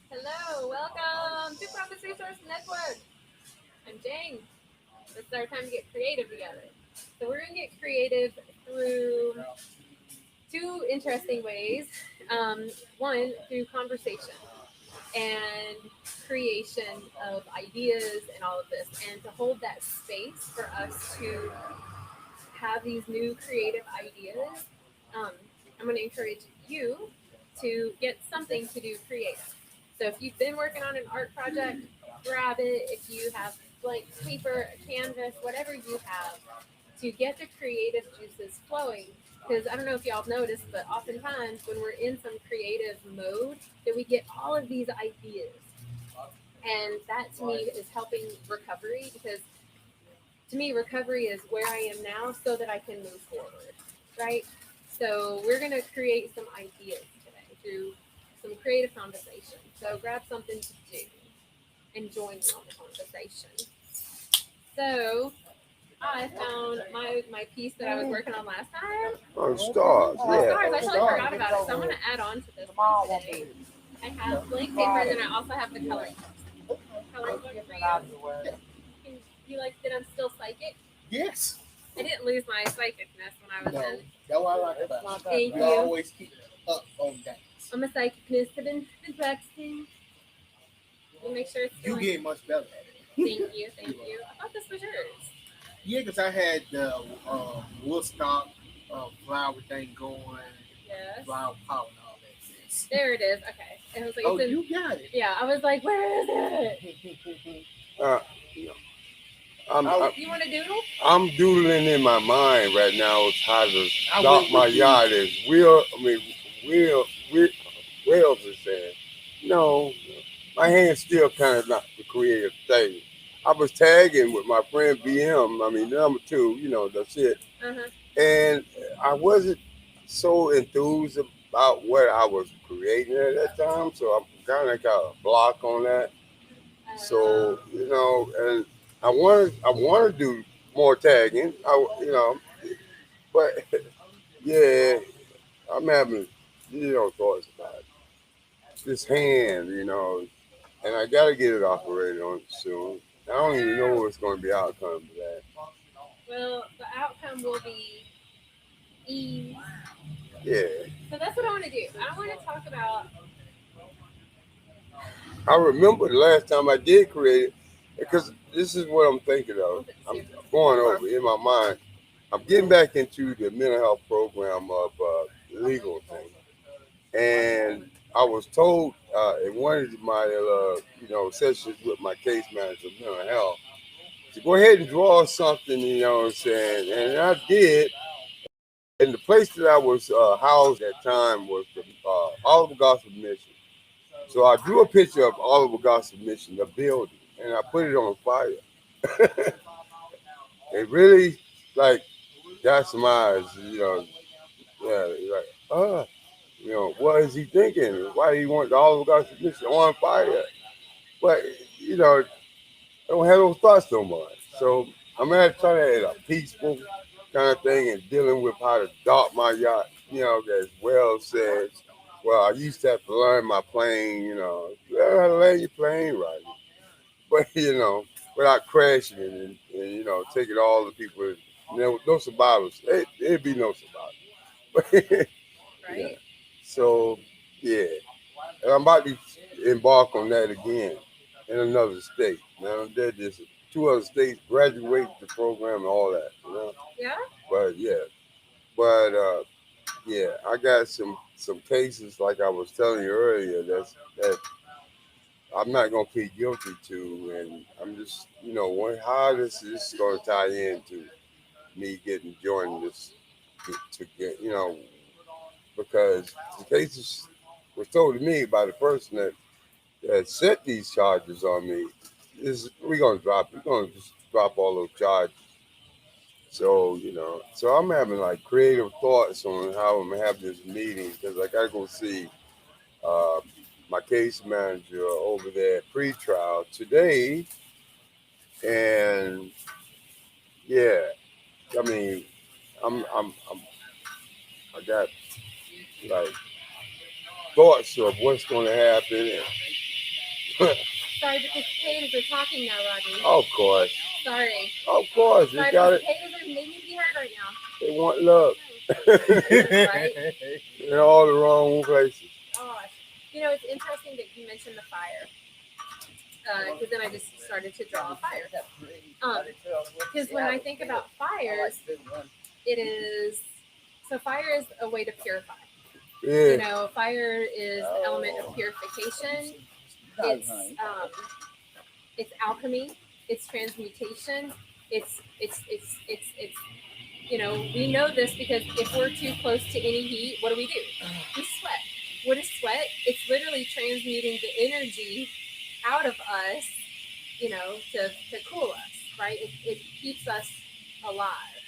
Hello, welcome to Tapas Resource Network. I'm Jane. It's our time to get creative together. So we're gonna get creative through two interesting ways. One through conversation and creation of ideas and all of this, and to hold that space for us to have these new creative ideas. Um, I'm going to encourage you to get something to do creative. So if you've been working on an art project, grab it. If you have blank paper, a canvas, whatever you have, to get the creative juices flowing. Because I don't know if y'all have noticed, but oftentimes when we're in some creative mode, that we get all of these ideas. And that to me is helping recovery because to me, recovery is where I am now so that I can move forward, right? So we're going to create some ideas today through some creative conversation. So grab something to do and join me on the conversation. So I found my piece that I was working on last time. Oh, stars, Oh, yeah. stars. I totally forgot about it. So I'm going to add on to this one today. I have blank paper and then I also have the coloring book. Coloring book for you. You like that I'm still psychic? Yes. I didn't lose my psychicness when I was No, in. that's what I like about it. Thank You you. always keep up on that. I'm a psychicness. I've been practicing. We'll make sure it's You going. get much better at it. Thank you, thank you. I thought this was yours. Yeah, because I had the Woodstock flower thing going, Yes. flower power and all that. Yes. There it is. Okay. And I was like, Oh, it's in, you got it. yeah. I was like, where is it? You want to doodle? I'm doodling in my mind right now as how to stop my yacht as Wells is saying. No, my hand's still kind of not the creative thing. I was tagging with my friend BM, number two, the shit. Uh-huh. And I wasn't so enthused about what I was creating at that time, so I'm kind of got a block on that. So, and I want to do more tagging. But yeah, I'm having thoughts about it. This hand, and I got to get it operated on soon. I don't even know what's going to be outcome of that. Well, the outcome will be ease. Yeah, So that's what I want to do. I want to talk about. I remember the last time I did create it because this is what I'm thinking of. I'm going over in my mind. I'm getting back into the mental health program of legal thing, and I was told in one of my sessions with my case manager of mental health to go ahead and draw something, what I'm saying, and I did. And the place that I was housed at that time was the Oliver Gospel Mission. So I drew a picture of Oliver Gospel Mission, the building, and I put it on fire. It really like got some eyes, yeah, like, what is he thinking? Why do he want the Oliver Gospel Mission on fire? But, I don't have those thoughts no more. So I'm going to try to have a peaceful kind of thing and dealing with how to dock my yacht, as well says. Well, I used to have to learn my plane, learn how to land your plane right. But, without crashing it and taking all the people, no survivors. There'd be no survivors. Right. Yeah. So, yeah. And I'm about to embark on that again in another state. Now, there's just two other states graduate the program and all that, Yeah. But yeah, but yeah, I got some cases like I was telling you earlier that I'm not gonna plead guilty to, and I'm just how this is gonna tie into me getting joining this to get because the cases was told to me by the person that set these charges on me is we're gonna just drop all those charges. So so I'm having like creative thoughts on how I'm having this meeting because I gotta go see uh, my case manager over there at pretrial today, and yeah, I mean I'm I got like thoughts of what's going to happen. Sorry, but the potatoes are talking now, Rodney. Of course. Sorry. Of course. Sorry, They but got the it. potatoes are making me be heard right now. They want love. Right? In all the wrong places. Gosh. You know, it's interesting that you mentioned the fire. Because then I just started to draw a fire. Because when I think about fires, it is, so fire is a way to purify. Yeah. You know, fire is the element of purification. It's alchemy. It's transmutation. It's you know, we know this because if we're too close to any heat, what do? We sweat. What is sweat? It's literally transmuting the energy out of us, you know, to cool us, right? It keeps us alive.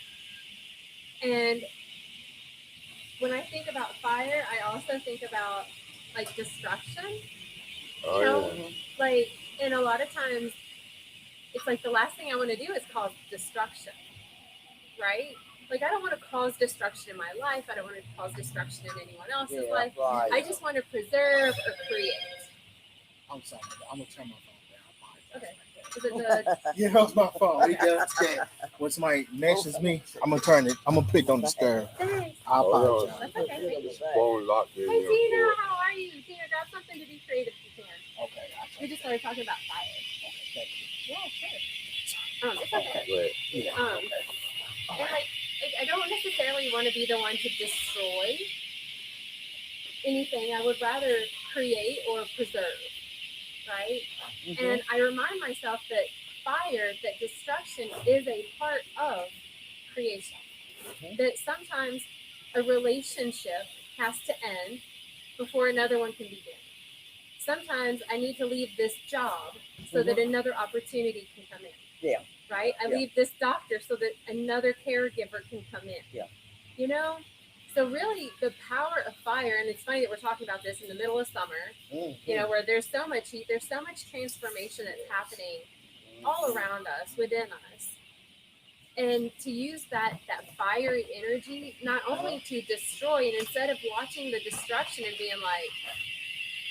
And when I think about fire, I also think about like destruction. Oh, You know, yeah. like, and a lot of times it's like the last thing I want to do is cause destruction, right? Like, I don't want to cause destruction in my life. I don't want to cause destruction in anyone else's life. Right. I just want to preserve or create. I'm sorry. I'm gonna turn my phone down. Okay. Is it the Yeah, that's my phone. It does that. When somebody mentions me, I'm gonna turn it. I'm gonna put it on the stir. Thanks. I Oh, apologize. That's okay. Phone locked in. Hey Tina, how are you? Tina, grab something to be creative if you can. Okay. We just started talking about fire. Okay, thank you. Yeah, sure. It's okay. Right. Yeah. And like I don't necessarily want to be the one to destroy anything. I would rather create or preserve, right? Mm-hmm. And I remind myself that fire, that destruction is a part of creation. Mm-hmm. That sometimes a relationship has to end before another one can begin. Sometimes I need to leave this job so that another opportunity can come in. Yeah. Right? I leave this doctor so that another caregiver can come in. Yeah. You know? So really the power of fire, and it's funny that we're talking about this in the middle of summer, you know, where there's so much heat, there's so much transformation that's happening all around us, within us. And to use that fiery energy, not only to destroy, and instead of watching the destruction and being like,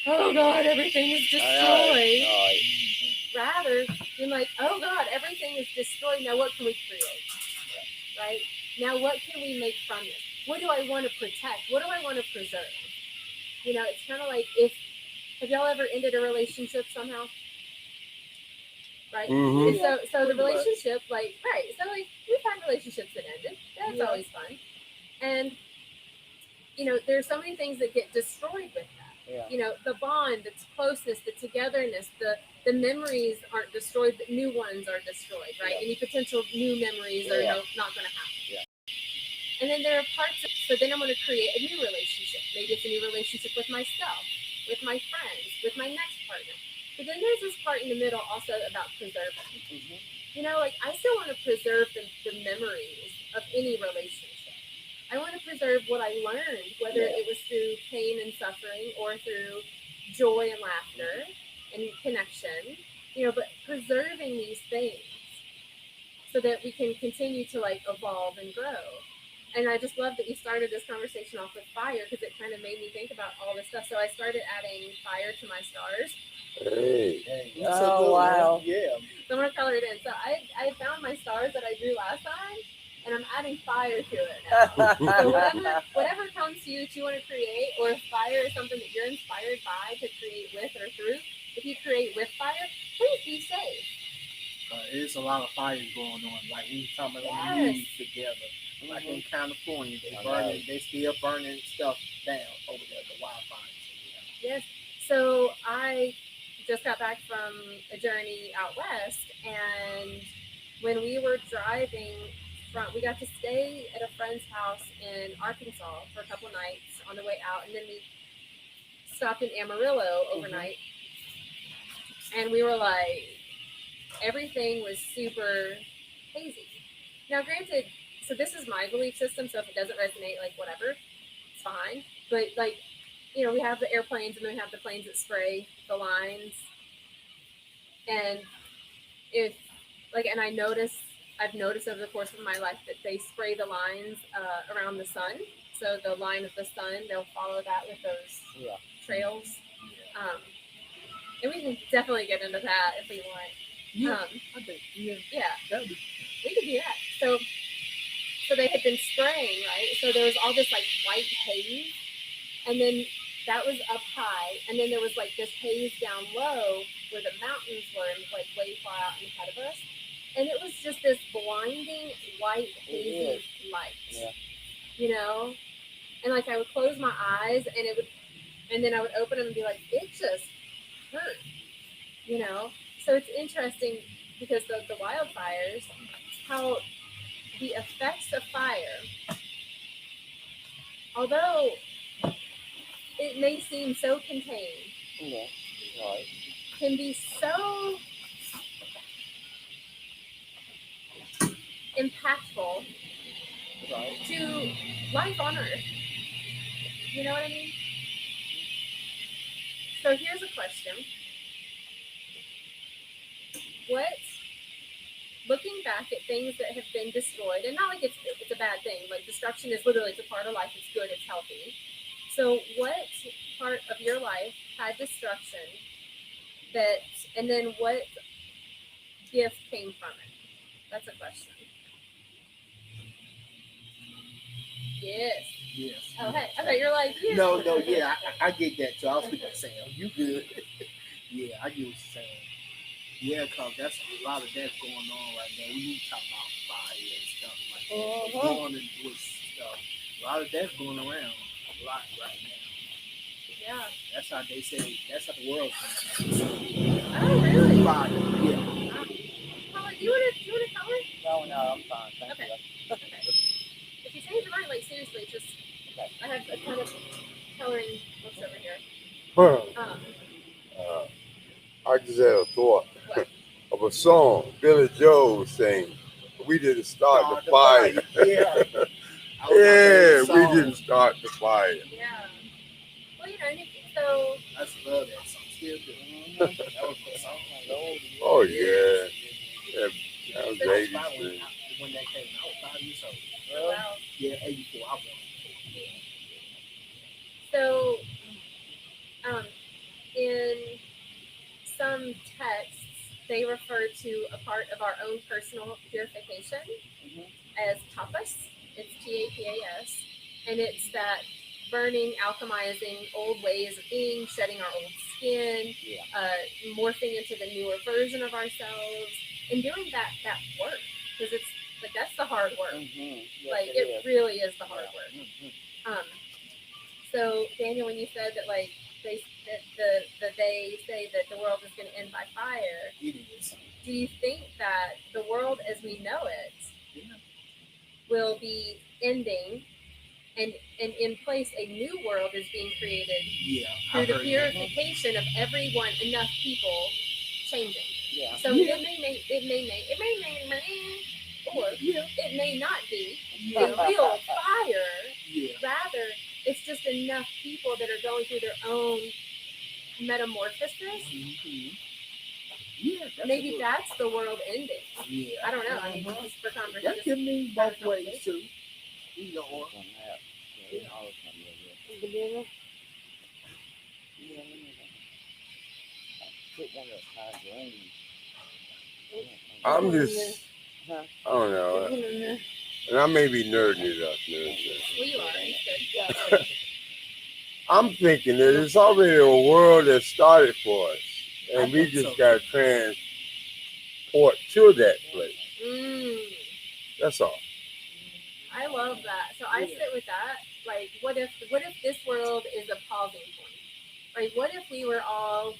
oh God, everything is destroyed. Rather, being like, oh God, everything is destroyed. Now what can we create? Right? Now what can we make from this? What do I want to protect? What do I want to preserve? You know, it's kind of like have y'all ever ended a relationship somehow? Right? Mm-hmm. And so the relationship, like, right. So like we've had relationships that ended. That's always fun. And you know, there's so many things that get destroyed with that. Yeah. You know, the bond, the closeness, the togetherness, the memories aren't destroyed, but new ones are destroyed, right? Any potential new memories are not going to happen. Yeah. And then there are parts so then I'm going to create a new relationship. Maybe it's a new relationship with myself, with my friends, with my next partner. But then there's this part in the middle also about preserving. Mm-hmm. You know, like I still want to preserve the memories of any relationship. I want to preserve what I learned, whether it was through pain and suffering or through joy and laughter and connection, you know, but preserving these things so that we can continue to like evolve and grow. And I just love that you started this conversation off with fire because it kind of made me think about all this stuff. So I started adding fire to my stars. Hey. Oh, wow. Yeah. So I'm going to color it in. So I found my stars that I drew last time. And I'm adding fire to it now. So whatever comes to you that you want to create, or if fire is something that you're inspired by to create with or through, if you create with fire, please be safe. It's a lot of fires going on. Like we talking about the news together. Like in California, they still burning stuff down over there, the wildfires. Yes. So I just got back from a journey out west, and when we were driving we got to stay at a friend's house in Arkansas for a couple nights on the way out, and then we stopped in Amarillo overnight. And we were like, everything was super hazy. Now, granted, so this is my belief system, so if it doesn't resonate, like whatever, it's fine. But like, you know, we have the airplanes and then we have the planes that spray the lines. And I've noticed over the course of my life that they spray the lines around the sun. So the line of the sun, they'll follow that with those trails. And we can definitely get into that if we want. Yeah, I think Yeah, that'd be we could do that. So they had been spraying, right? So there was all this like white haze, and then that was up high, and then there was like this haze down low where the mountains were, like way far out ahead of us, and it was just this blinding white hazy light, you know. And like I would close my eyes, and then I would open them and be like, it just hurt, you know. So it's interesting because the wildfires, how the effects of fire, although it may seem so contained, can be so impactful to life on Earth. You know what I mean? So here's a question. What, looking back at things that have been destroyed, and not like it's a bad thing, like destruction is literally, it's a part of life, it's good, it's healthy. So what part of your life had destruction and then what gift came from it? That's a question. Yes. Oh, hey. Okay, you're like, yes. No, yeah, I get that too. I was thinking, Sam, you good. Yeah, I get what you're saying. Yeah, because that's a lot of that's going on right now. We talk about fire and stuff like that. Going and with stuff. A lot of that's going around a lot right now. Yeah. That's how they say, that's how the world's Oh, really? fire, yeah. Colin, do you want to color? No, I'm fine. Thank Okay. you. Okay. If you change your mind, like seriously, just I have a ton of coloring books over here. I just had a thought of a song Billy Joel sang. We didn't start the fire. Yeah. Yeah, we didn't start the fire. Yeah. Well, you know, so I just love that song. Still do. That was the song. Oh yeah. That was 80s. When that came out, I was 5 years old. Wow. Yeah, 84. I won. So, in some texts, they refer to a part of our own personal purification as tapas. It's Tapas, and it's that burning, alchemizing old ways of being, shedding our old skin, morphing into the newer version of ourselves, and doing that work, because it's like that's the hard work. Yes, like it really is the hard work. So Daniel, when you said that like they say that the world is going to end by fire, It is. do you think that the world as we know it will be ending, and in place a new world is being created through the purification of everyone, enough people changing? So it may or it may not be a real fire. Rather, it's just enough people that are going through their own metamorphosis. Maybe that's the world ending. I don't know. I mean, just for conversation. That can mean both ways too. Either or. I'm just, I don't know. And I may be nerding it up. Well, you are. Good. I'm thinking that it's already a world that started for us, and we just got to transport to that place. That's all. I love that. So I sit with that. Like, what if this world is a pausing point? Right? What if we were all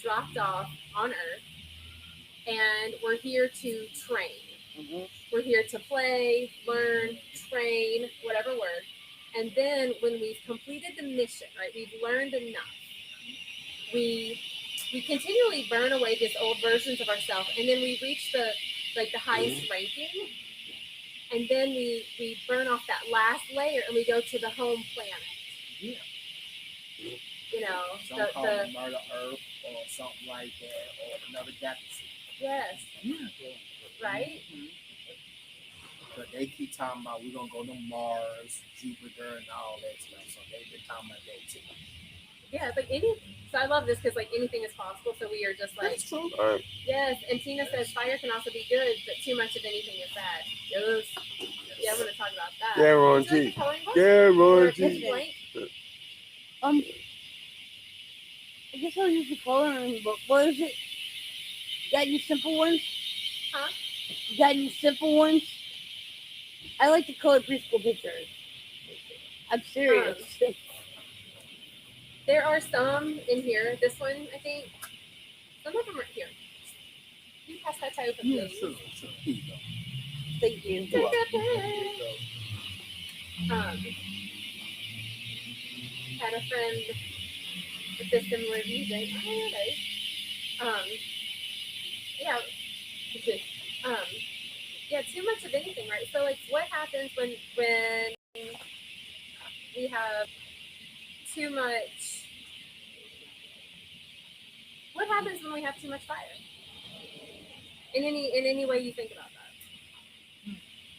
dropped off on Earth, and we're here to train? We're here to play, learn, train, whatever word. And then when we've completed the mission, right, we've learned enough, we continually burn away these old versions of ourselves, and then we reach the highest ranking, and then we burn off that last layer, and we go to the home planet. You know, the Murder Earth or something like that, or another galaxy. Yes. Right? But they keep talking about we're gonna go to Mars, Jupiter, and all that stuff. So they've been talking about that too. Yeah, it's like any. So I love this because like anything is possible. So we are just like, That's true. All right. yes. And Tina says fire can also be good, but too much of anything is bad. Yes. Yeah, I'm gonna talk about that. Would you like Guarantee. a coloring book? Or Guarantee. blank? I guess I'll use the coloring book. What is it? You got any simple ones? Huh? You got any simple ones? I like to color preschool pictures. I'm serious. There are some in here. This one, I think. Some of them are here. You pass that over, Yeah, please. sure. Here you go. Thank you. You're welcome. Here you go. Had a friend with this similar music. Oh, nice. Yeah. Yeah, too much of anything, right? So like what happens when we have too much what happens when we have too much fire? In any way you think about that.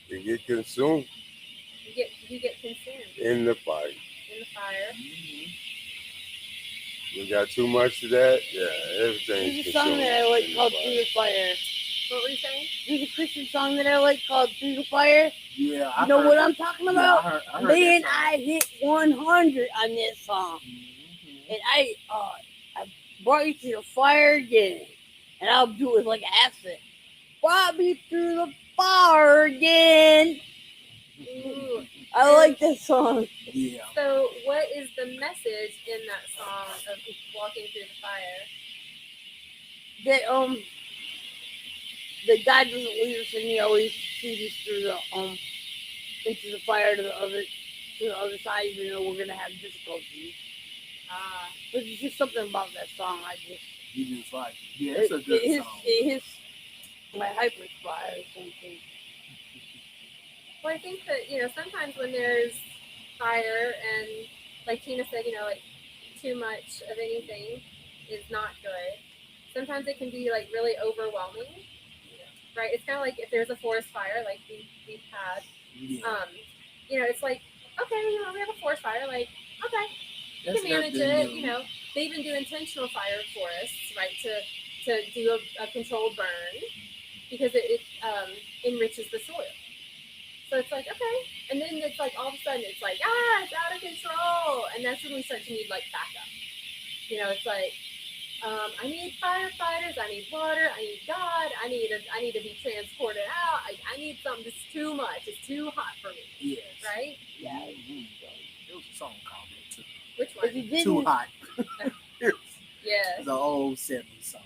You get consumed You get consumed in the fire. in the fire. You got too much of that, yeah, everything's There's a song consumed that I like in the called fire. Through the Fire. What were you saying? There's a Christian song that I like called Through the Fire. Yeah, You know what I'm talking about? I heard Man, that song. I hit 100 on this song. And I brought you to the fire again. And I'll do it like acid. Brought me through the fire again. Ooh. I like that song. Yeah. So what is the message in that song of walking through the fire? That God doesn't leave us and He always sees us through the into the fire to the other side, even though we're gonna have difficulties. But it's just something about that song. You just like it. Yeah, it's a good song. It hits my hyper spot or something. Well, I think that, sometimes when there's fire and like Tina said, like too much of anything is not good. Sometimes it can be like really overwhelming, right? It's kind of like if there's a forest fire, like we've had, it's like, okay, we have a forest fire, like, okay, you can manage it, they even do intentional fire forests, right, to do a controlled burn because it enriches the soil. So it's like, okay. And then it's like all of a sudden it's like, it's out of control. And that's when we start to need like backup. It's like, I need firefighters, I need water, I need God, I need to be transported out. I need something that's too much. It's too hot for me. Yes. Right? Yeah. There was a song called that too. Which one? Too Hot. Yeah. The old 70s song.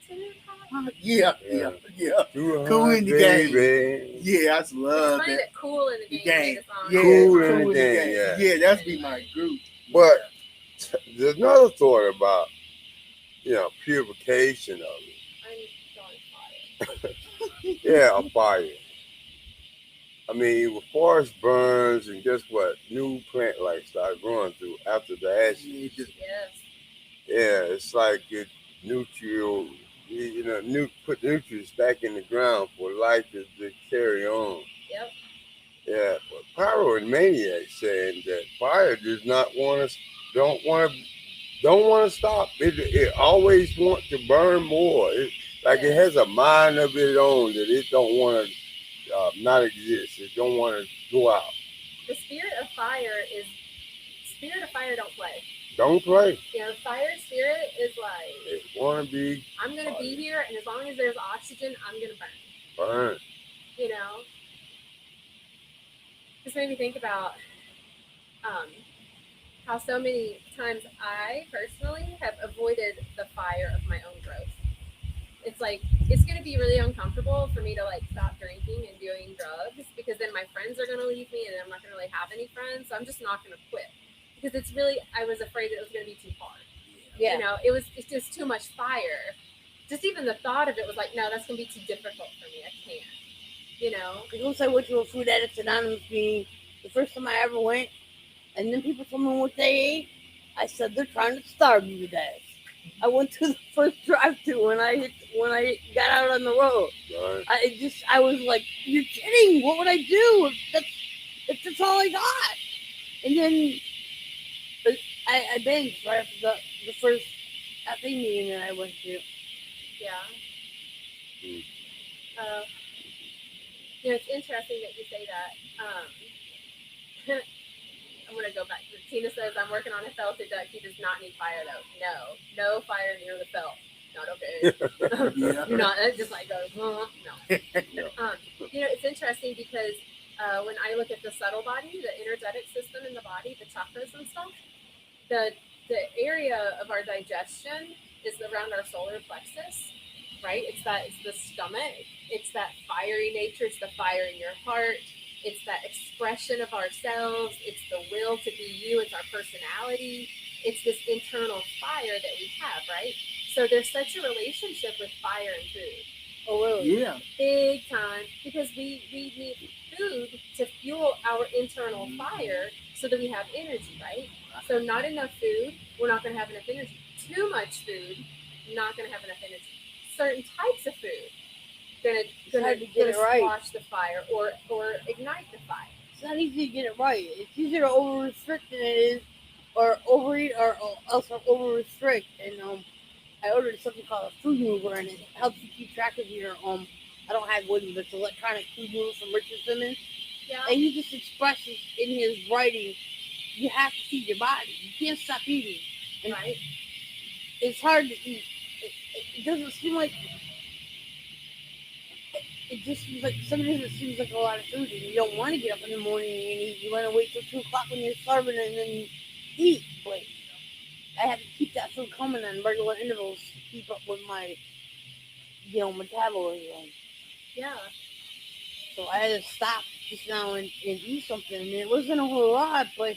Too hot. Yeah. Too Cool hot, in the baby. Yeah, I just love It's funny that. that Cool in the Game made a song. Yeah, Cool in the Game. Game, Yeah, that's be my group. But there's another thought about, purification of it. I'm going fire. Yeah, a fire. I mean, with forest burns and guess what? New plant life started growing through after the ashes. Yes. Yeah, it's like it put nutrients back in the ground for life to carry on. Yep. Yeah, but pyromaniac saying that fire does not don't want to stop. It always wants to burn more. It has a mind of its own that it don't want to not exist. It don't want to go out. The spirit of fire don't play. Don't play. Fire spirit is like, It want to be. I'm gonna be here, and as long as there's oxygen, I'm gonna burn. Burn. This made me think about how so many times I personally have avoided the fire of my own growth. It's like, it's going to be really uncomfortable for me to like stop drinking and doing drugs because then my friends are going to leave me and I'm not going to really have any friends. So I'm just not going to quit because I was afraid that it was going to be too hard. Yeah. It's just too much fire. Just even the thought of it was like, no, that's going to be too difficult for me. I can't. Once I went to a Food Addicts Anonymous meeting, the first time I ever went, and then people told me what they ate, I said, they're trying to starve you to death. I went to the first drive-thru when I got out on the road. Right. I was like, you're kidding. What would I do if that's all I got? And then I binged right after the first thing meeting that I went to. Yeah. Mm. It's interesting that you say that. I'm gonna go back. Tina says I'm working on a felted duck. He does not need fire though. No fire near the felt. Not okay. Yeah. You're not. It just like goes. No. No. It's interesting because when I look at the subtle body, the energetic system in the body, the chakras and stuff, the area of our digestion is around our solar plexus, right? It's the stomach. It's that fiery nature. It's the fire in your heart. It's that expression of ourselves. It's the will to be you. It's our personality. It's this internal fire that we have, right? So there's such a relationship with fire and food. Oh, really? Yeah. Big time. Because we need food to fuel our internal fire so that we have energy, right? So not enough food, we're not going to have enough energy. Too much food, not going to have enough energy. Certain types of food, gonna squash the fire or ignite the fire. It's not easy to get it right. It's easier to over restrict than it is, or overeat, or else over restrict. And I ordered something called a food mover, and it helps you keep track of your I don't have one, but it's electronic food mover from Richard Simmons. Yeah. And he just expresses in his writing, you have to feed your body. You can't stop eating. And right. It's hard to eat. It doesn't seem like. It just seems like some days it seems like a lot of food, and you don't want to get up in the morning and eat. You want to wait till 2 o'clock when you're starving and then eat. But I have to keep that food coming on regular intervals to keep up with my, metabolism. Yeah. So I had to stop just now and eat something. And it wasn't a whole lot, but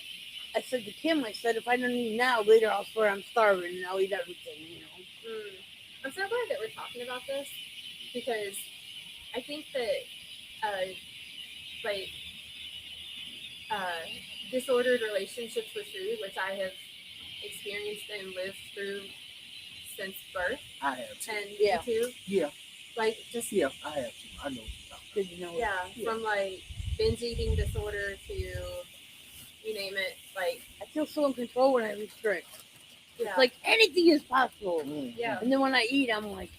I said to Kim, if I don't eat now, later I'll swear I'm starving and I'll eat everything, I'm so glad that we're talking about this because I think that disordered relationships with food, which I have experienced and lived through since birth. I have too. And Yeah. you too? Yeah. Yeah, I have too. I know. Good to know. Yeah, from binge eating disorder to you name it. I feel so in control when I restrict. Yeah. It's like anything is possible. Yeah. And then when I eat, I'm like,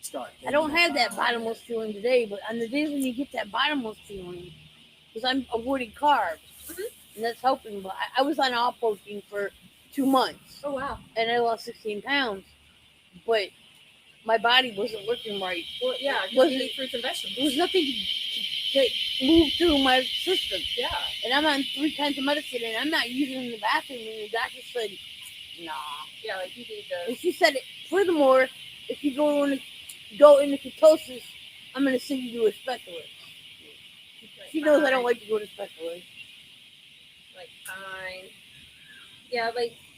Start. I don't have that bottomless feeling today, but on the days when you get that bottomless feeling, because I'm avoiding carbs, and that's helping. But I was on all protein for 2 months. Oh, wow. And I lost 16 pounds, but my body wasn't working right. Well, yeah, you eat fruits and vegetables. There was nothing to move through my system. Yeah. And I'm on 3 kinds of medicine, and I'm not using the bathroom. And the doctor said, nah. Yeah, you need to. And she said, furthermore, if you go into ketosis, I'm going to send you to a specialist. She knows I don't like to go to specialists. Fine. Yeah,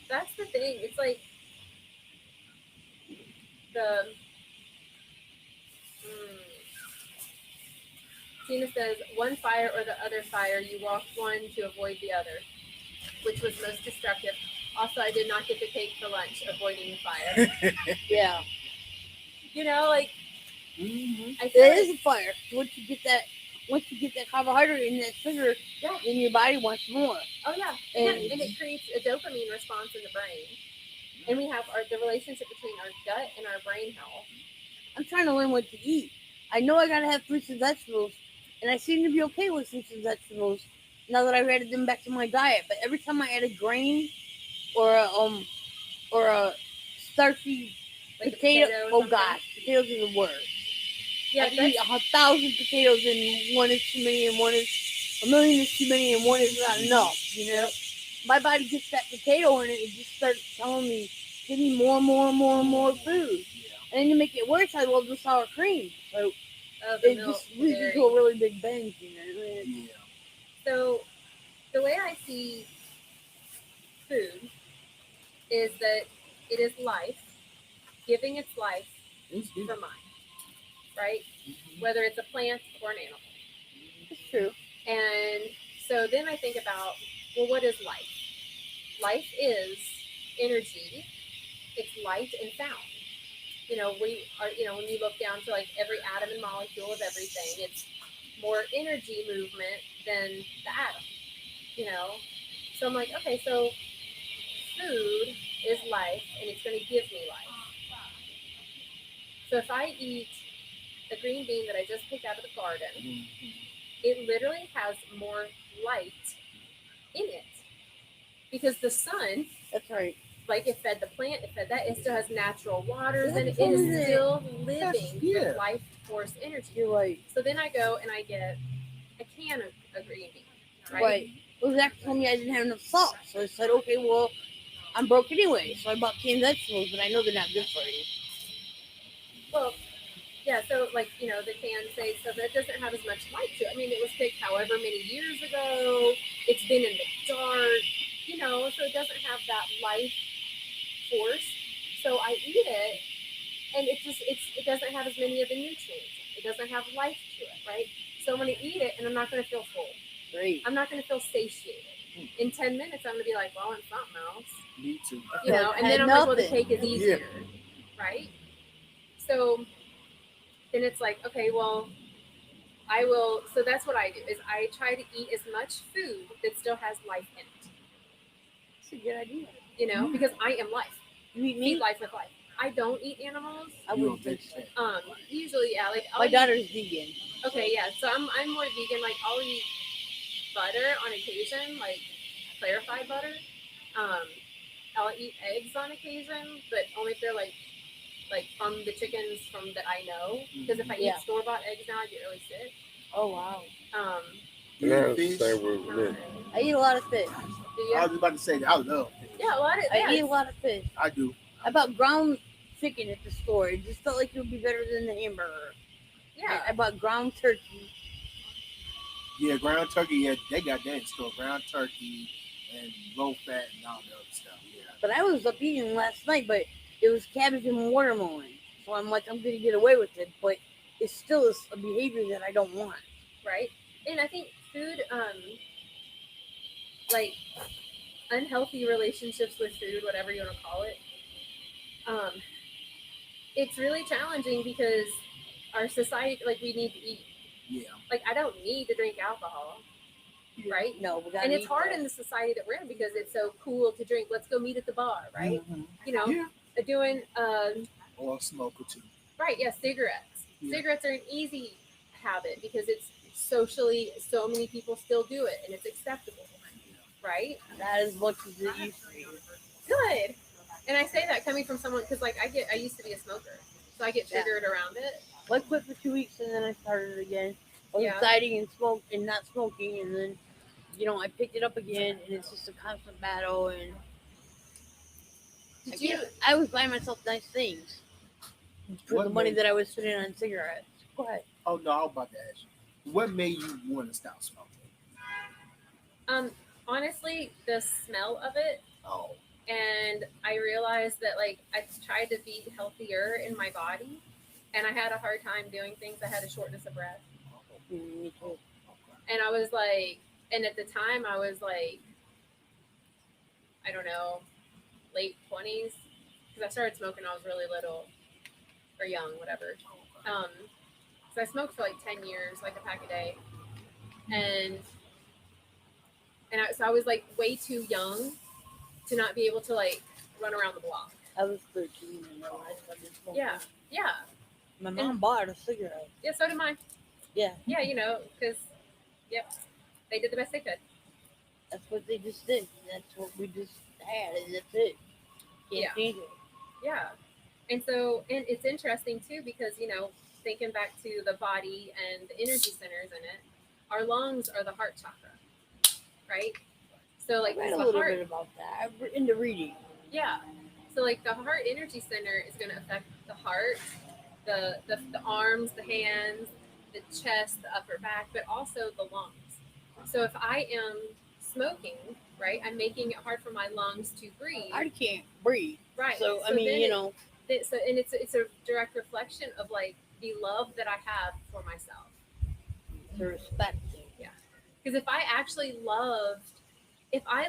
that's the thing. It's Tina says, one fire or the other fire, you walked one to avoid the other, which was most destructive. Also, I did not get the cake for lunch, avoiding the fire. Yeah. I feel There is a fire. Once you get that carbohydrate and that sugar, then your body wants more. Oh, yeah. And it creates a dopamine response in the brain. And we have the relationship between our gut and our brain health. I'm trying to learn what to eat. I know I gotta have fruits and vegetables, and I seem to be okay with fruits and vegetables now that I've added them back to my diet. But every time I add a grain or a starchy potato, oh gosh, potatoes are the worst. Yeah, I eat 1,000 potatoes, and one is too many, and one is a million is too many, and one is not enough. My body gets that potato in it, and just starts telling me, give me more food. And then to make it worse, I love the sour cream. So it just leads into a really big binge. Yeah. So the way I see food is that it is life, giving its life for mine. Right? Whether it's a plant or an animal. It's true. And so then I think about, well, what is life? Life is energy. It's light and sound. We are, when you look down to every atom and molecule of everything, it's more energy movement than the atom. So I'm like, okay, so food is life, and it's going to give me life. So if I eat a green bean that I just picked out of the garden, it literally has more light in it because the sun, That's right. like it fed the plant, it fed that, it still has natural waters, and it That's is it. still living Yeah. with life force energy. You're right. So then I go and I get a can of a green bean, right? Right. Well, Zach told me I didn't have enough salt, so I said, okay, well, I'm broke anyway, so I bought canned vegetables, but I know they're not good for you. Well, yeah, so like, you know, the can say, so that doesn't have as much light to it. I mean, it was picked however many years ago. It's been in the dark, you know, so it doesn't have that life force. So I eat it, and it doesn't have as many of the nutrients. It doesn't have life to it, right? So I'm going to eat it, and I'm not going to feel full. Great. I'm not going to feel satiated. In 10 minutes, I'm going to be like, well, I want something else. Me too. You know, and then I'm like, well, the cake is easier, right? So then it's like, okay, well, I will. So that's what I do is I try to eat as much food that still has life in it. That's a good idea. You know, because I am life. You eat Feed meat? life with life. I don't eat animals. I wouldn't think so. Usually, yeah, like My daughter's vegan. Okay, yeah. So I'm more vegan. Like I'll eat butter on occasion, like clarified butter. I'll eat eggs on occasion, but only if they're like from the chickens from that I know. Because if I eat store bought eggs now, I get really sick. Oh wow. That's the same with me. I eat a lot of fish. Do you? I was about to say that. I love fish. Yeah, a lot of. I eat a lot of fish. I do. I bought ground chicken at the store. It just felt like it would be better than the hamburger. Yeah. I bought ground turkey. Yeah, ground turkey. Yeah, they got that in store. Ground turkey and low fat and all the other stuff. Yeah. But I was up eating last night, but it was cabbage and watermelon. So I'm like, I'm going to get away with it. But it still is a behavior that I don't want. Right. And I think food, like unhealthy relationships with food, whatever you want to call it, it's really challenging because our society, like we need to eat. Yeah. Like I don't need to drink alcohol, right? No, and it's hard in the society that we're in because it's so cool to drink. Let's go meet at the bar, right? Mm-hmm. You know, doing or smoke or two. Right? Yeah, cigarettes. Yeah. Cigarettes are an easy habit because it's socially so many people still do it and it's acceptable, right? Not as much as it used to be. Good. And I say that coming from someone because like I used to be a smoker, so I get triggered around it. I quit for 2 weeks and then I started again. I was dieting and not smoking, and then I picked it up again, and it's just a constant battle. And I was buying myself nice things for the money that I was spending on cigarettes. Go ahead. Oh no, I was about to ask you, what made you want to stop smoking? Honestly, the smell of it. Oh. And I realized that like I tried to be healthier in my body, and I had a hard time doing things. I had a shortness of breath. Me too. And I was like, and at the time I was like, I don't know, late 20s, because I started smoking when I was really little or young, whatever. So I smoked for like 10 years, like a pack a day, and so I was like way too young to not be able to like run around the block. I was 13 when I started smoking. Yeah. My mom bought a cigarette. Yeah, so did mine. Yeah. Yeah, because, they did the best they could. That's what they just did. That's what we just had, and that's it. Can't change it. Yeah. And so, and it's interesting too, because, thinking back to the body and the energy centers in it, our lungs are the heart chakra, right? So, like, I read a little bit about that. I'm into reading. Yeah. So, like, the heart energy center is going to affect the heart, the arms, the hands, the chest, the upper back, but also the lungs. So if I am smoking, right, I'm making it hard for my lungs to breathe. I can't breathe. Right. So I mean, it's a direct reflection of like the love that I have for myself. The respect. Yeah. Because if I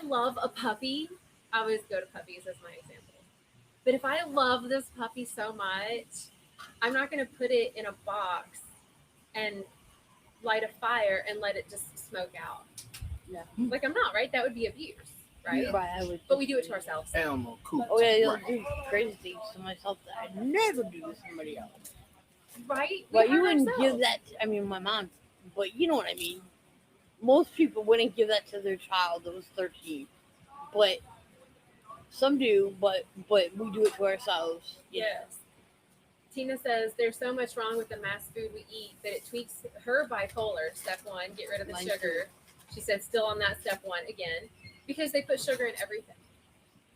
love a puppy, I always go to puppies as my example. But if I love this puppy so much, I'm not going to put it in a box and light a fire and let it just smoke out. Yeah. Like I'm not, right? That would be abuse, right? Yeah. Right, I would. But we do it to ourselves. Animal cool. Oh yeah, you'll Right. do crazy things to myself that I never do to somebody else. Right? We But you hurt wouldn't give ourselves. that. I mean, my mom. But you know what I mean. Most people wouldn't give that to their child that was 13. But some do. But we do it to ourselves. Yes. Tina says there's so much wrong with the mass food we eat that it tweaks her bipolar. Step one, get rid of the Mine sugar. She said still on that step one again because they put sugar in everything.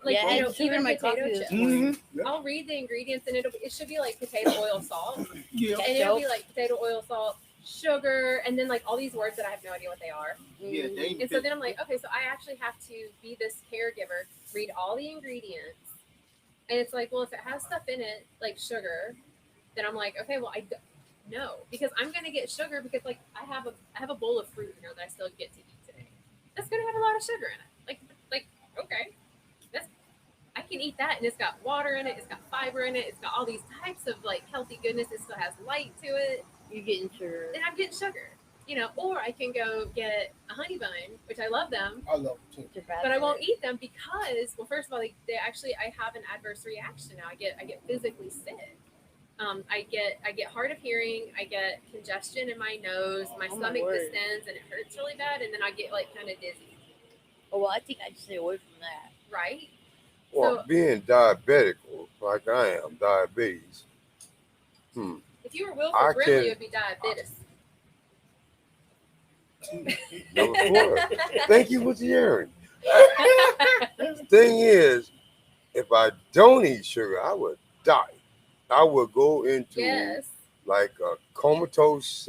Like Yeah, I you had know, sugar even in my potato coffee this chips. morning. Yeah. I'll read the ingredients and it should be like potato oil, salt, Yeah. and it'll be like potato oil, salt, sugar, and then like all these words that I have no idea what they are. Yeah, they And so then I'm like, okay, so I actually have to be this caregiver, read all the ingredients, and it's like, well, if it has stuff in it like sugar, then I'm like, okay, well, no, because I'm gonna get sugar because like I have a bowl of fruit here that I still get to eat today. That's gonna have a lot of sugar in it. Like okay, I can eat that, and it's got water in it, it's got fiber in it, it's got all these types of like healthy goodness. It still has light to it. You're getting sugar. Then I'm getting sugar, you know. Or I can go get a honey bun, which I love them, I love it too. It's a bad but I won't thing. eat them because, well, first of all, they actually I have an adverse reaction now. I get physically sick. I get hard of hearing. I get congestion in my nose. My Oh, my stomach word. distends and it hurts really bad, and then I get like kind of dizzy. Oh well, I think I'd stay away from that. Right? Well, So- being diabetic, like I am, diabetes. If you were Wilford I Brimley, can- it would be diabetes. Number 4. Thank you for sharing. The thing is, if I don't eat sugar, I would die. I would go into Yes. like a comatose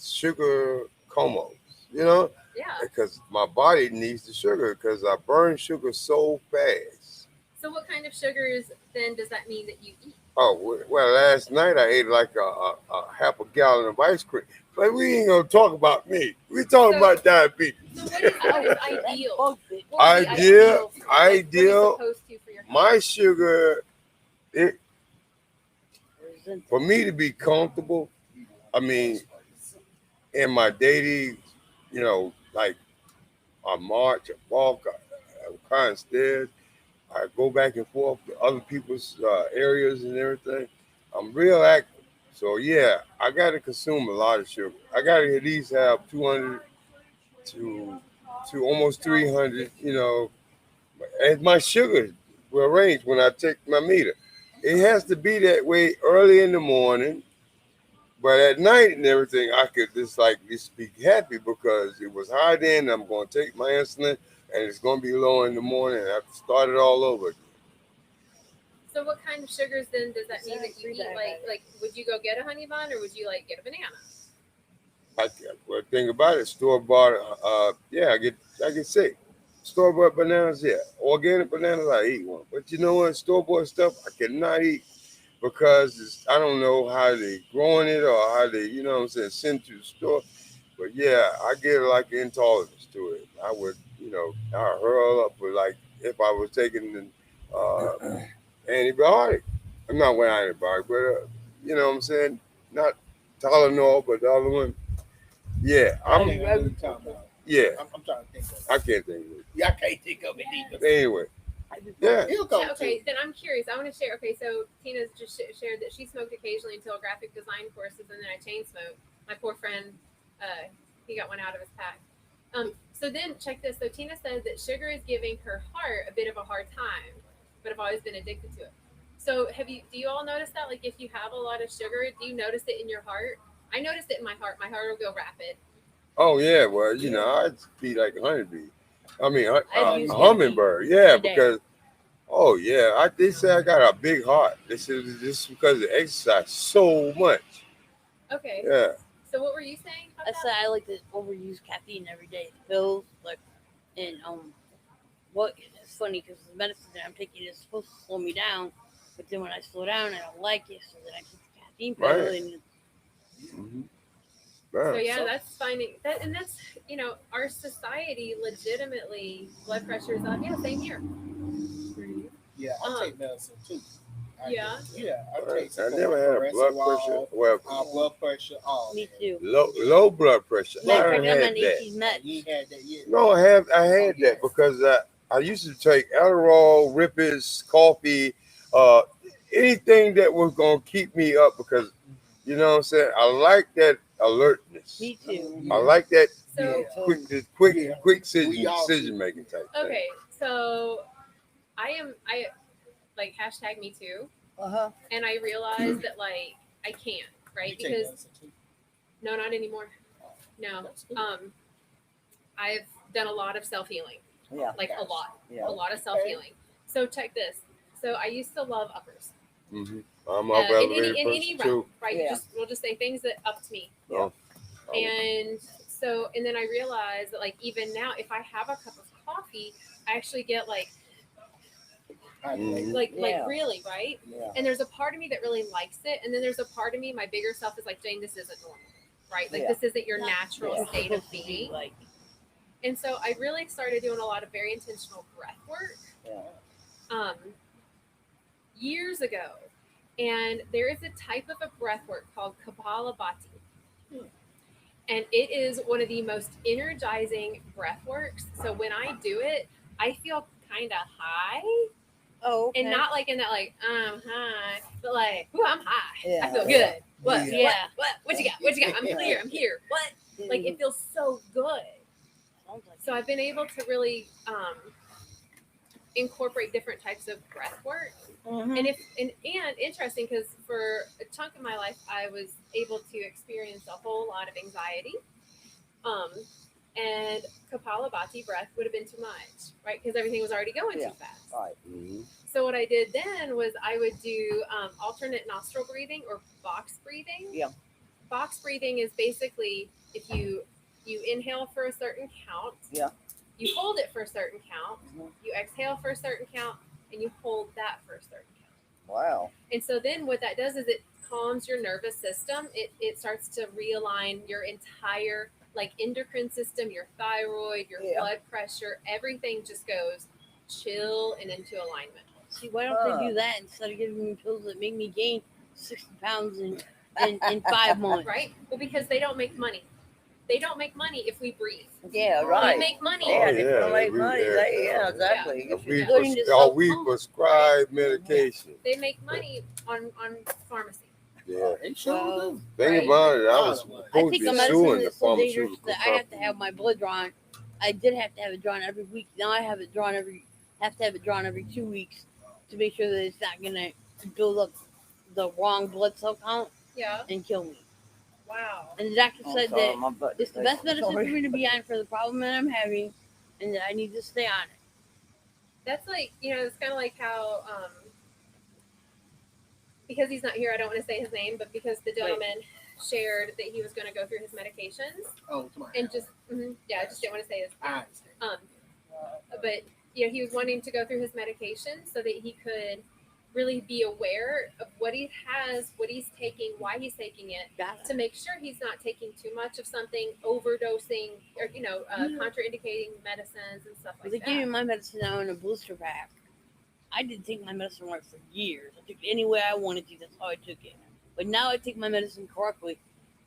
sugar comas, you know, Yeah. because my body needs the sugar because I burn sugar so fast. So what kind of sugars then does that mean that you eat? Oh, well, last night I ate like a half a gallon of ice cream. But we ain't going to talk about me. We talking So- about diabetes. So what is ideal? Fuck it. What would be Ideal- for, like, what are you ideal- supposed to for your health? My sugar, Resent- for me to be comfortable, I mean, in my daily, you know, like I march, I walk, I climb stairs, I go back and forth to other people's areas and everything. I'm real active. So, yeah, I got to consume a lot of sugar. I got to at least have 200 to almost 300, you know, as my sugar will range when I take my meter. It has to be that way early in the morning, but at night and everything, I could just be happy because it was high then. I'm going to take my insulin, and it's going to be low in the morning. And I have to start it all over again. So what kind of sugars then does that mean that you eat? Pre-diabetic. Like would you go get a honey bun or would you like get a banana? Well, the thing about it, store bought. I get sick. Store bought bananas, yeah. Organic bananas, I eat one. But you know what? Store bought stuff I cannot eat because I don't know how they growing it or how they, you know what I'm saying, send to the store. But yeah, I get like intolerance to it. I would, I hurl up with like if I was taking an antibiotic. I'm not with antibiotic, but you know what I'm saying? Not Tylenol, but the other one. Yeah, I know what you're talking about. yeah. I'm trying to think of it. I can't think of it. Yeah, I can't think of it either. Anyway, yeah. He'll go Okay, too. then I'm curious. I want to share. Okay, so Tina's just shared that she smoked occasionally until graphic design courses, and then I chain smoked. My poor friend, he got one out of his pack. So then check this. So Tina said that sugar is giving her heart a bit of a hard time, but I've always been addicted to it. So do you all notice that? Like if you have a lot of sugar, do you notice it in your heart? I noticed it in my heart. My heart will go rapid. Oh yeah. Well, I'd be like a honeybee. I mean, a I'd use hummingbird. Yeah, today. because they say I got a big heart. They said this is because I exercise so much. Okay. Yeah. So what were you saying about I that? said I like to overuse caffeine every day. The pills, and what it's funny because the medicine that I'm taking is supposed to slow me down, but then when I slow down, I don't like it, so then I take the caffeine pill, Right. and Mm-hmm. So yeah, that's finding that, and that's our society legitimately blood pressure is up. Yeah, same here. Yeah, I take medicine too. Yeah. Yeah, I Right. take some I never had a blood pressure. Well, blood pressure, all me that. too. low blood pressure. Matter I of done fact, I'm had on that. 18 meds. You ain't had that yet. No, I had that because I used to take Adderall, Rippers, coffee, uh, anything that was gonna keep me up because you know what I'm saying. I like that alertness. Me too. I like that So quick decision making type thing. okay, so I like hashtag me too, and I realized that like I can't, right? Because no, not anymore. No, I've done a lot of self healing. Yeah. Like a lot Yeah. of self healing. So check this. So I used to love uppers. Mm-hmm. I'm up in elevator any person realm, too. right? Yeah. We'll just say things that upped me. Yeah. And so, and then I realized that like even now, if I have a cup of coffee, I actually get like Yeah. really, right? Yeah. And there's a part of me that really likes it, and then there's a part of me, my bigger self is like, Jane, this isn't normal, right? Like Yeah. this isn't your natural Yeah. state of being. Like, And so I really started doing a lot of very intentional breath work Yeah. years ago. And there is a type of a breath work called Kapalabhati. And it is one of the most energizing breath works. So when I do it, I feel kind of high. oh, okay. And not like in that like, high, but like, ooh, I'm high. Yeah. I feel good. What? Yeah. What you got? What you got? I'm clear. I'm here. What? Like it feels so good. Sounds like So I've been able to really incorporate different types of breath work. Mhm. And interesting because for a chunk of my life I was able to experience a whole lot of anxiety. And Kapalabhati breath would have been too much, right? Because everything was already going Yeah. too fast. Right. Mm-hmm. So what I did then was I would do alternate nostril breathing or box breathing. Yeah. Box breathing is basically if you inhale for a certain count. Yeah. You hold it for a certain count. Mhm. You exhale for a certain count, and you hold that for a certain count. Wow. And so then what that does is it calms your nervous system. It starts to realign your entire like endocrine system, your thyroid, your Yeah. blood pressure, everything just goes chill and into alignment. See, why don't they do that instead of giving me pills that make me gain 60 pounds in 5 months? Right? Well, because they don't make money. They don't make money if we breathe. Yeah. We Right. make money. Yeah. Oh, They yeah, don't make we- money. yeah. Yeah. Exactly. If we, Learning to we self-harm, prescribe medication. They make money on pharmacy. Yeah. They sure Well, do. Think about it. I was I supposed take to a be medicine suing the that's so dangerous pharmaceutical that I have to company. have my blood drawn. I did have to have it drawn every week. Now I have it drawn every 2 weeks to make sure that it's not gonna build up the wrong blood cell count Yeah. and kill me. Wow. And the doctor I'm said sorry, that my butt it's the is best medicine for sorry. me to be on for the problem that I'm having, and that I need to stay on it. That's like, it's kind of like how, because he's not here, I don't want to say his name, but because the gentleman shared that he was going to go through his medications Oh, come on. and just, I just didn't want to say his I understand. but he was wanting to go through his medications so that he could really be aware of what he has, what he's taking, why he's taking it, Got to make sure he's not taking too much of something, overdosing, or contraindicating medicines and stuff like They that. gave me my medicine now in a blister pack. I didn't take my medicine right for years. I took it any way I wanted to. That's how I took it. But now I take my medicine correctly,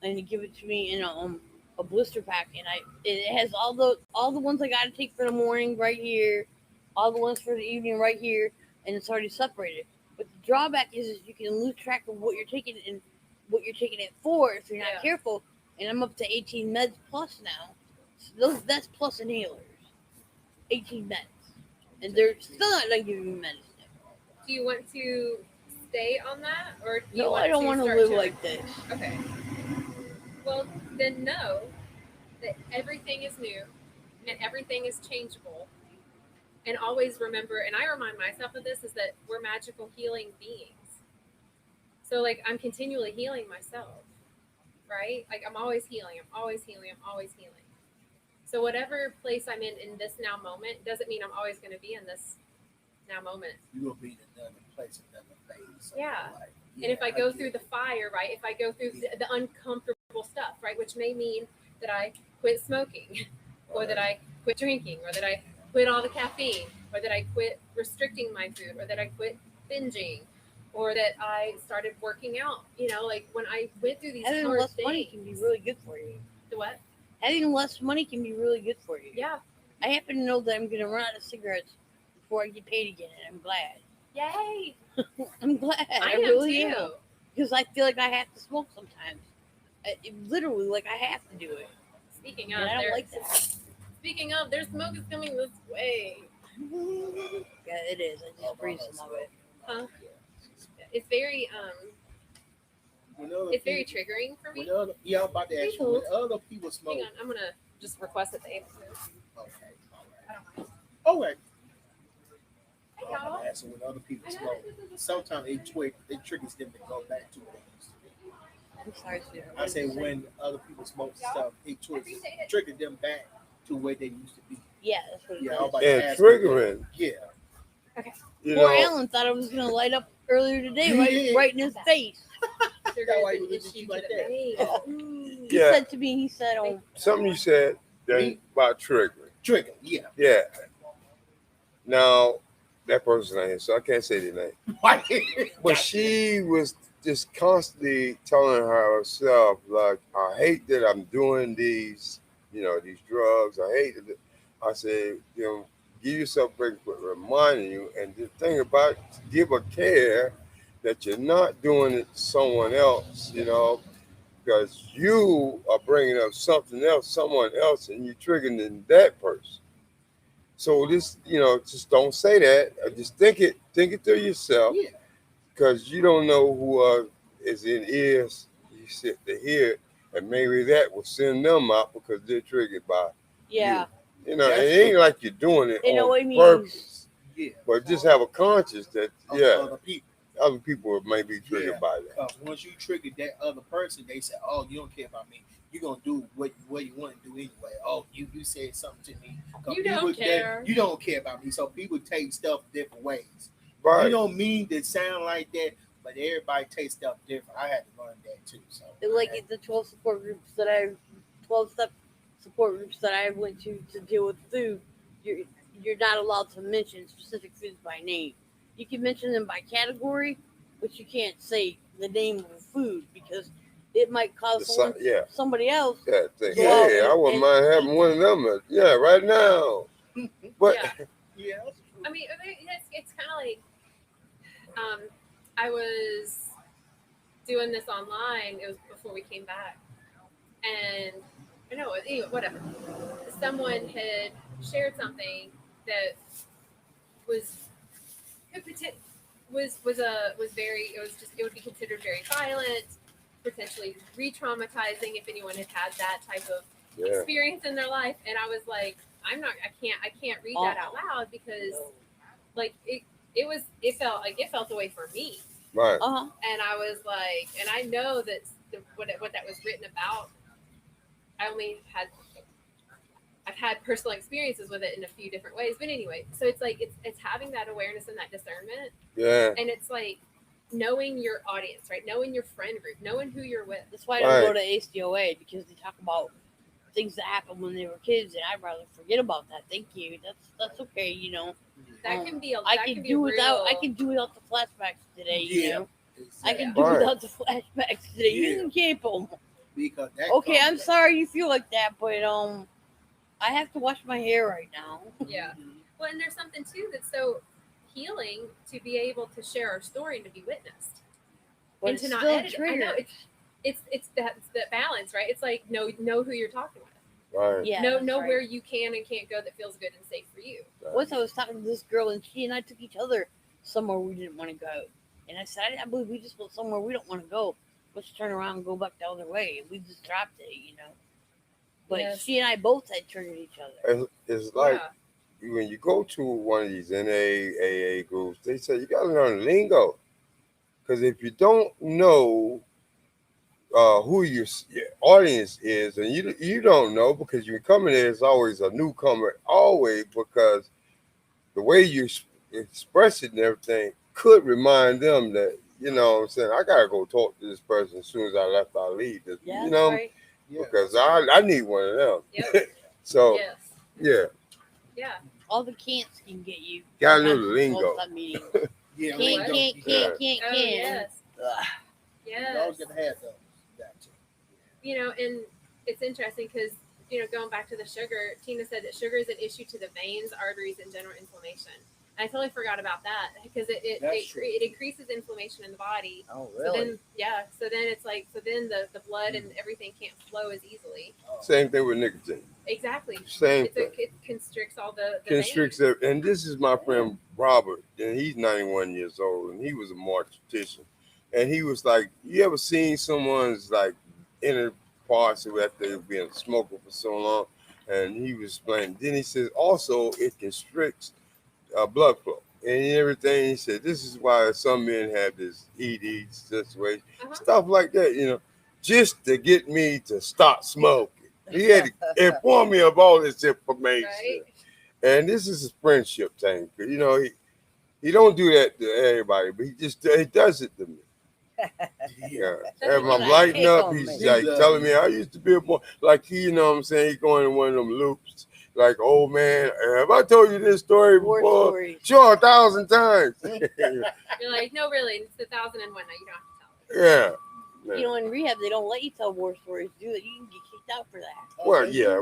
and they give it to me in a blister pack, and it has all the ones I got to take for the morning right here, all the ones for the evening right here, and it's already separated. But the drawback is you can lose track of what you're taking and what you're taking it for if you're not careful. And I'm up to 18 meds plus now. So that's plus inhalers. 18 meds. And they're still not done giving me medicine. Do you want to stay on that, or do you No, want I don't to want to start live to- like this. Okay. Well, then know that everything is new and everything is changeable. And always remember, and I remind myself of this, is that we're magical healing beings. So, like, I'm continually healing myself, right? Like, I'm always healing, I'm always healing, I'm always healing. So, whatever place I'm in this now moment doesn't mean I'm always going to be in this now moment. You will be in another place, another phase. of Yeah. your life. And if I go get through the it. fire, right? If I go through the uncomfortable stuff, right? Which may mean that I quit smoking, or that I quit drinking, or that I quit all the caffeine, or that I quit restricting my food, or that I quit binging, or that I started working out. Like when I went through these Having hard less things. money can be really good for you. The what? Having less money can be really good for you. Yeah. I happen to know that I'm gonna run out of cigarettes before I get paid again, and I'm glad. Yay! I'm glad. I am really too. am. Because I feel like I have to smoke sometimes. Literally, like I have to do it. Speaking of, And I don't like that. Speaking of, there's smoke is coming this way. Yeah, it is. I just breathe some of it. Huh? It's very it's very triggering for me. Yeah, I'm about to ask you. When other people smoke, Hang on, I'm gonna just request that they answer. okay, I don't mind. all right. Hey, I'm y'all. gonna ask you, when other people smoke, sometimes it triggers them to go back to what they used to be. I'm sorry, sweetheart. I say when other people smoke stuff, it triggered them back to where they used to be. Yeah, that's what it Yeah, is. I'm about to And ask triggering. you. Yeah. You Poor know, Alan thought I was gonna light up earlier today, Yeah. right in his face. Sugar why is you an look at issue you to like the that? brain. Oh. Ooh. He Yeah. said to me, he said, "Oh, something you said that about triggering. Trigger. Yeah. Yeah. Now, that person ain't here, so I can't say their name. Why? But she was just constantly telling herself, like, I hate that I'm doing these, these drugs. I hate it. I said, give yourself a break for reminding you. And the thing about give a care that you're not doing it to someone else, because you are bringing up something else, someone else, and you're triggering that person. So this, just don't say that. Just think it through yourself, Yeah. because you don't know who is in ears. You sit to hear it, and maybe that will send them out because they're triggered by yeah." you. It That's ain't true. like you're doing it You know what I on mean? purpose, Yeah. but just have a conscience that Of other people. other people may be triggered Yeah. by that. Because once you trigger that other person, they say, "Oh, you don't care about me. You're gonna do what you want to do anyway." Oh, you said something to me. 'Cause You don't care. You don't care about me. So people take stuff different ways. Right. You don't mean to sound like that, but everybody takes stuff different. I had to learn that too. So Like the 12 support groups that 12 step support groups that I went to deal with food, you're not allowed to mention specific foods by name. You can mention them by category, but you can't say the name of a food because it might cause somebody else. Yeah, think, Well, hey, I wouldn't and- mind having one of them. Yeah, right now. But Yeah. I mean, it's kind of like I was doing this online. It was before we came back, and I know whatever. Someone had shared something that was it would be considered very violent, potentially re-traumatizing if anyone had had that type of experience in their life. And I was like, I can't read that out loud because like it felt the way for me. right. And I was like, and I know that what that was written about, I've had personal experiences with it in a few different ways. But anyway, so it's like it's having that awareness and that discernment. Yeah. And it's like knowing your audience, right? Knowing your friend group, knowing who you're with. That's why I don't go to ACOA, because they talk about things that happened when they were kids, and I'd rather forget about that. Thank you. That's okay, That can be I can do without the flashbacks today, you know. Exactly. I can do without the flashbacks today. You can keep them. Because Okay, I'm sorry you feel like that, but I have to wash my hair right now. Yeah. Well, and there's something too that's so healing to be able to share our story and to be witnessed, But and it's to not still edit it. I know triggered. it's that balance, right? It's like know who you're talking with. Right. Yeah. know right. where you can and can't go that feels good and safe for you. Once I was talking to this girl, and she and I took each other somewhere we didn't want to go, and I said, I believe we just went somewhere we don't want to go. Let's turn around and go back the other way. And we just dropped it, But Yes. she and I both had triggered each other. It's like when you go to one of these NAAA groups, they say you got to learn lingo. Because if you don't know who your audience is, and you don't know, because you come in there, it's always a newcomer, always, because the way you express it and everything could remind them that, you know what I'm saying, I got to go talk to this person as soon as I left our lead. Yeah, right. Because I need one of them. Yep. So, yes. Yeah. All the can'ts can get you. Gotta know the lingo. Yeah, Can't. Oh, yes. You always Yes. gonna have those. Gotcha. And it's interesting because going back to the sugar, Tina said that sugar is an issue to the veins, arteries, and general inflammation. And I totally forgot about that because it increases inflammation in the body. Oh, So really? then, so then it's like, then the blood and everything can't flow as easily. Same thing with nicotine. Exactly. Same thing. It constricts all the Constricts veins. it. And this is my friend Robert, and he's 91 years old, and he was a mortician. And he was like, you ever seen someone's like inner parts after they've been a smoker for so long? And he was explaining. Then he says also it constricts blood flow and everything. He said this is why some men have this ED situation, stuff like that, just to get me to stop smoking. He had to inform me of all this information. Right. And this is a friendship thing. He don't do that to everybody, but he does it to me. Yeah. That's And I'm what lighting up. I He's hate like on telling me. me I used to be a boy. Like he going in one of them loops. Like, oh man, have I told you this story War before? stories. Sure, 1,000 times. You're like, no, really, it's 1,001. No, you don't have to tell it. Yeah. You know, in rehab, they don't let you tell war stories. Do that, you can get kicked out for that. Well, yeah,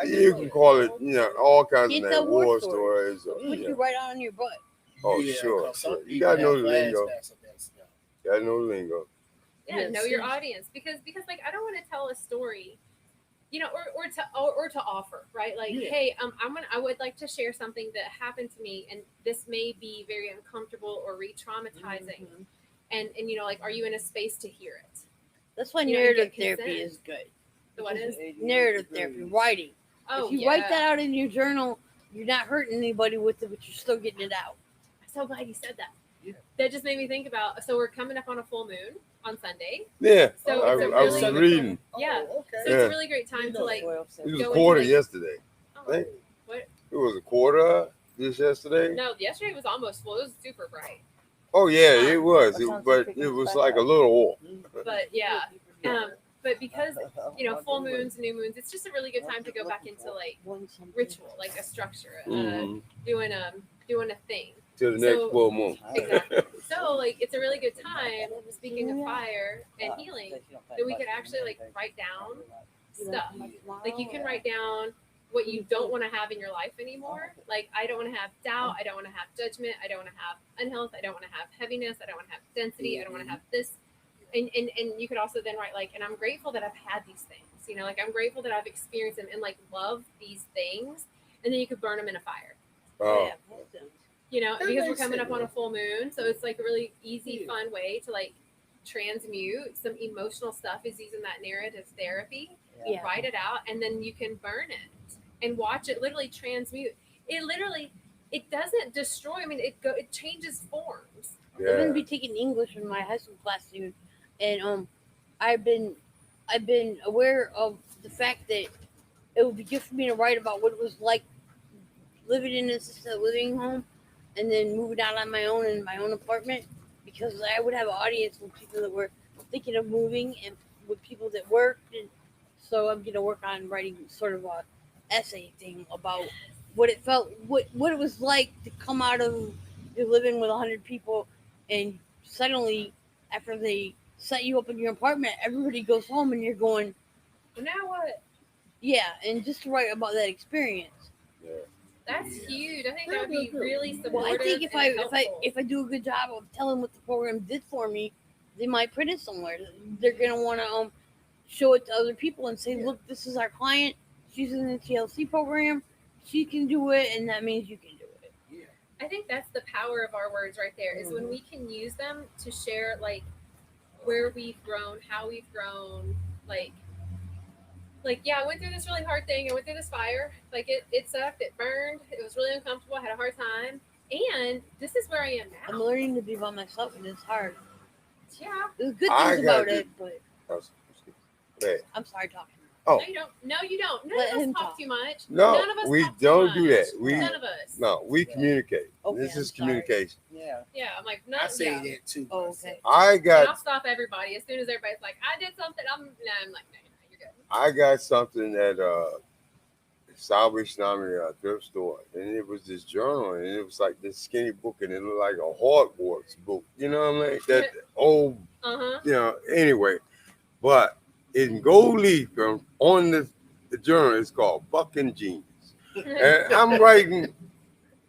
you can call it, all kinds Get of the names, war war stories. stories. Put you right on your butt. Oh, Yeah, sure. 'cause some You gotta people know the have lingo. flashbacks of that stuff. Gotta know the lingo. Yeah, Yes. know your audience because like I don't want to tell a story, or to offer, right? Like, Yeah. hey, I would like to share something that happened to me, and this may be very uncomfortable or re-traumatizing, and like, are you in a space to hear it? That's why You know, narrative you get therapy consent. is good. So what is? Narrative therapy, writing. Oh, If you yeah. write that out in your journal, you're not hurting anybody with it, but you're still getting it out. I'm so glad you said that. Yeah. That just made me think about. So we're coming up on a full moon on Sunday. Yeah, So I it's a was really reading. Yeah. Oh, okay. So it's a really great time to like. It was Go a into, quarter like- yesterday. Oh, Think. what? It was a quarter this yesterday. No, yesterday was almost full. It was super bright. Oh yeah, it was. sounds But like it was it's like a back little off. But yeah, but because full moons, new moons, it's just a really good time to go back into like ritual, like a structure, Mhm. doing a thing. To the next So- full moon. Exactly. So like it's a really good time. Speaking of fire and healing, that we could actually like write down stuff. Like you can write down what you don't want to have in your life anymore. Like I don't want to have doubt. I don't want to have judgment. I don't want to have unhealth. I don't want to have heaviness. I don't want to have density. I don't want to have this. And you could also then write like, and I'm grateful that I've had these things. Like I'm grateful that I've experienced them and like love these things. And then you could burn them in a fire. Oh, That Because we're makes coming sense. up on a full moon, so it's like a really easy, fun way to like transmute some emotional stuff. Is using that narrative therapy. Yeah. Write it out, and then you can burn it and watch it literally transmute. It doesn't destroy. I mean, it changes forms. I'm gonna yeah. be taking English in my high school class soon, and I've been aware of the fact that it would be good for me to write about what it was like living in an assisted living home, and then moving out on my own in my own apartment, because I would have an audience with people that were thinking of moving and with people that worked, and so I'm gonna work on writing sort of a essay thing about what it felt, what it was like to come out of you're living with 100 people, and suddenly after they set you up in your apartment, everybody goes home, and you're going, Well, now what? yeah, and just to write about that experience. That's huge. I think that would be Yeah. really supportive. Well, I think if and I helpful. do a good job of telling what the program did for me, they might print it somewhere. They're gonna want to show it to other people and say, look, this is our client. She's in the TLC program. She can do it, and that means you can do it. I think that's the power of our words right there. Is when we can use them to share like where we've grown, how we've grown, like yeah, I went through this really hard thing. I went through this fire. Like it sucked. It burned. It was really uncomfortable. I had a hard time. And this is where I am I'm now. learning to be by myself, and it's hard. Yeah. There's good I things got about it, but Hey. I'm sorry talking. Oh. No, you don't. No, you don't. None Let of us him talk talk. too much. No, None of us we talk too don't do much. that. We None of us. no, we communicate. Okay, This I'm is sorry. communication. Yeah. Yeah, I'm like, no. I say Yeah. that too. Oh, okay. I And got I'll stop everybody as soon as everybody's like, I did something. I'm like, no, you're good. I got something at Salvation Army thrift store, and it was this journal, and it was like this skinny book, and it looked like a Hogwarts book. You know what I mean? That old, Uh huh. Anyway, but in gold leaf on the journal is called Bucking Genius. And I'm writing,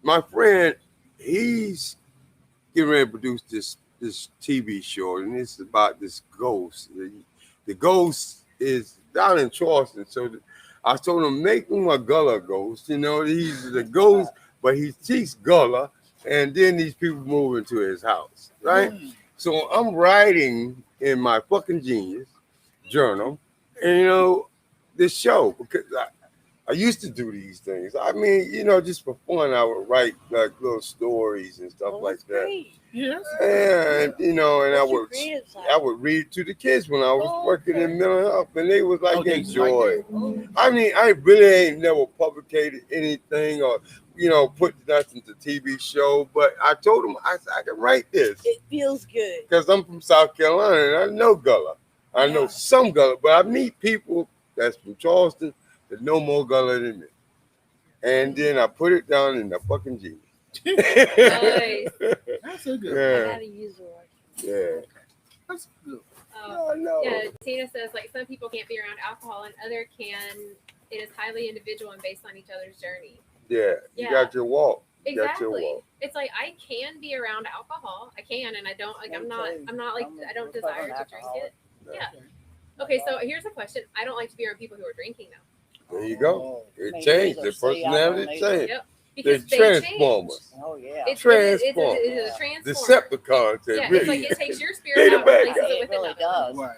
my friend, he's getting ready to produce this TV show, and it's about this ghost. The ghost is down in Charleston, so I told him, make him a Gullah ghost. You know, he's the ghost, but he speaks Gullah, and then these people move into his house, right? So I'm writing in my fucking genius journal, and you know, this show, because I used to do these things. I mean, you know, just for fun, I would write like little stories and stuff like that. Great. Yes. And you know, and What's your creative side? I would read to the kids when I was working in mental health, and they was like, they enjoy it. like I mean, I really ain't never publicated anything or, you know, put nothing to TV show, but I told them I can write this It feels good. because I'm from South Carolina and I know Gullah. I know some Gullah, but I meet people that's from Charleston that know more Gullah than me. And then I put it down in the fucking genius. Nice. That's a good. I Yeah, gotta use the word. yeah. That's good. I know. Yeah, Tina says like some people can't be around alcohol and other can. It is highly individual and based on each other's journey. Yeah, you Yeah. got your walk. You got your Exactly. walk. It's like I can be around alcohol. I can, and I don't like. I'm not like I don't desire to drink it. Yeah. Okay, so here's a question. I don't like to be around people who are drinking though. There you go. It changed. The personality changed. Yep. The Because they transformers. change. Oh yeah. It's Transform. a transformer. Decepticons. Yeah, Really. it's like it takes your Take spirit it out and back. replaces it It with really another. does. Right.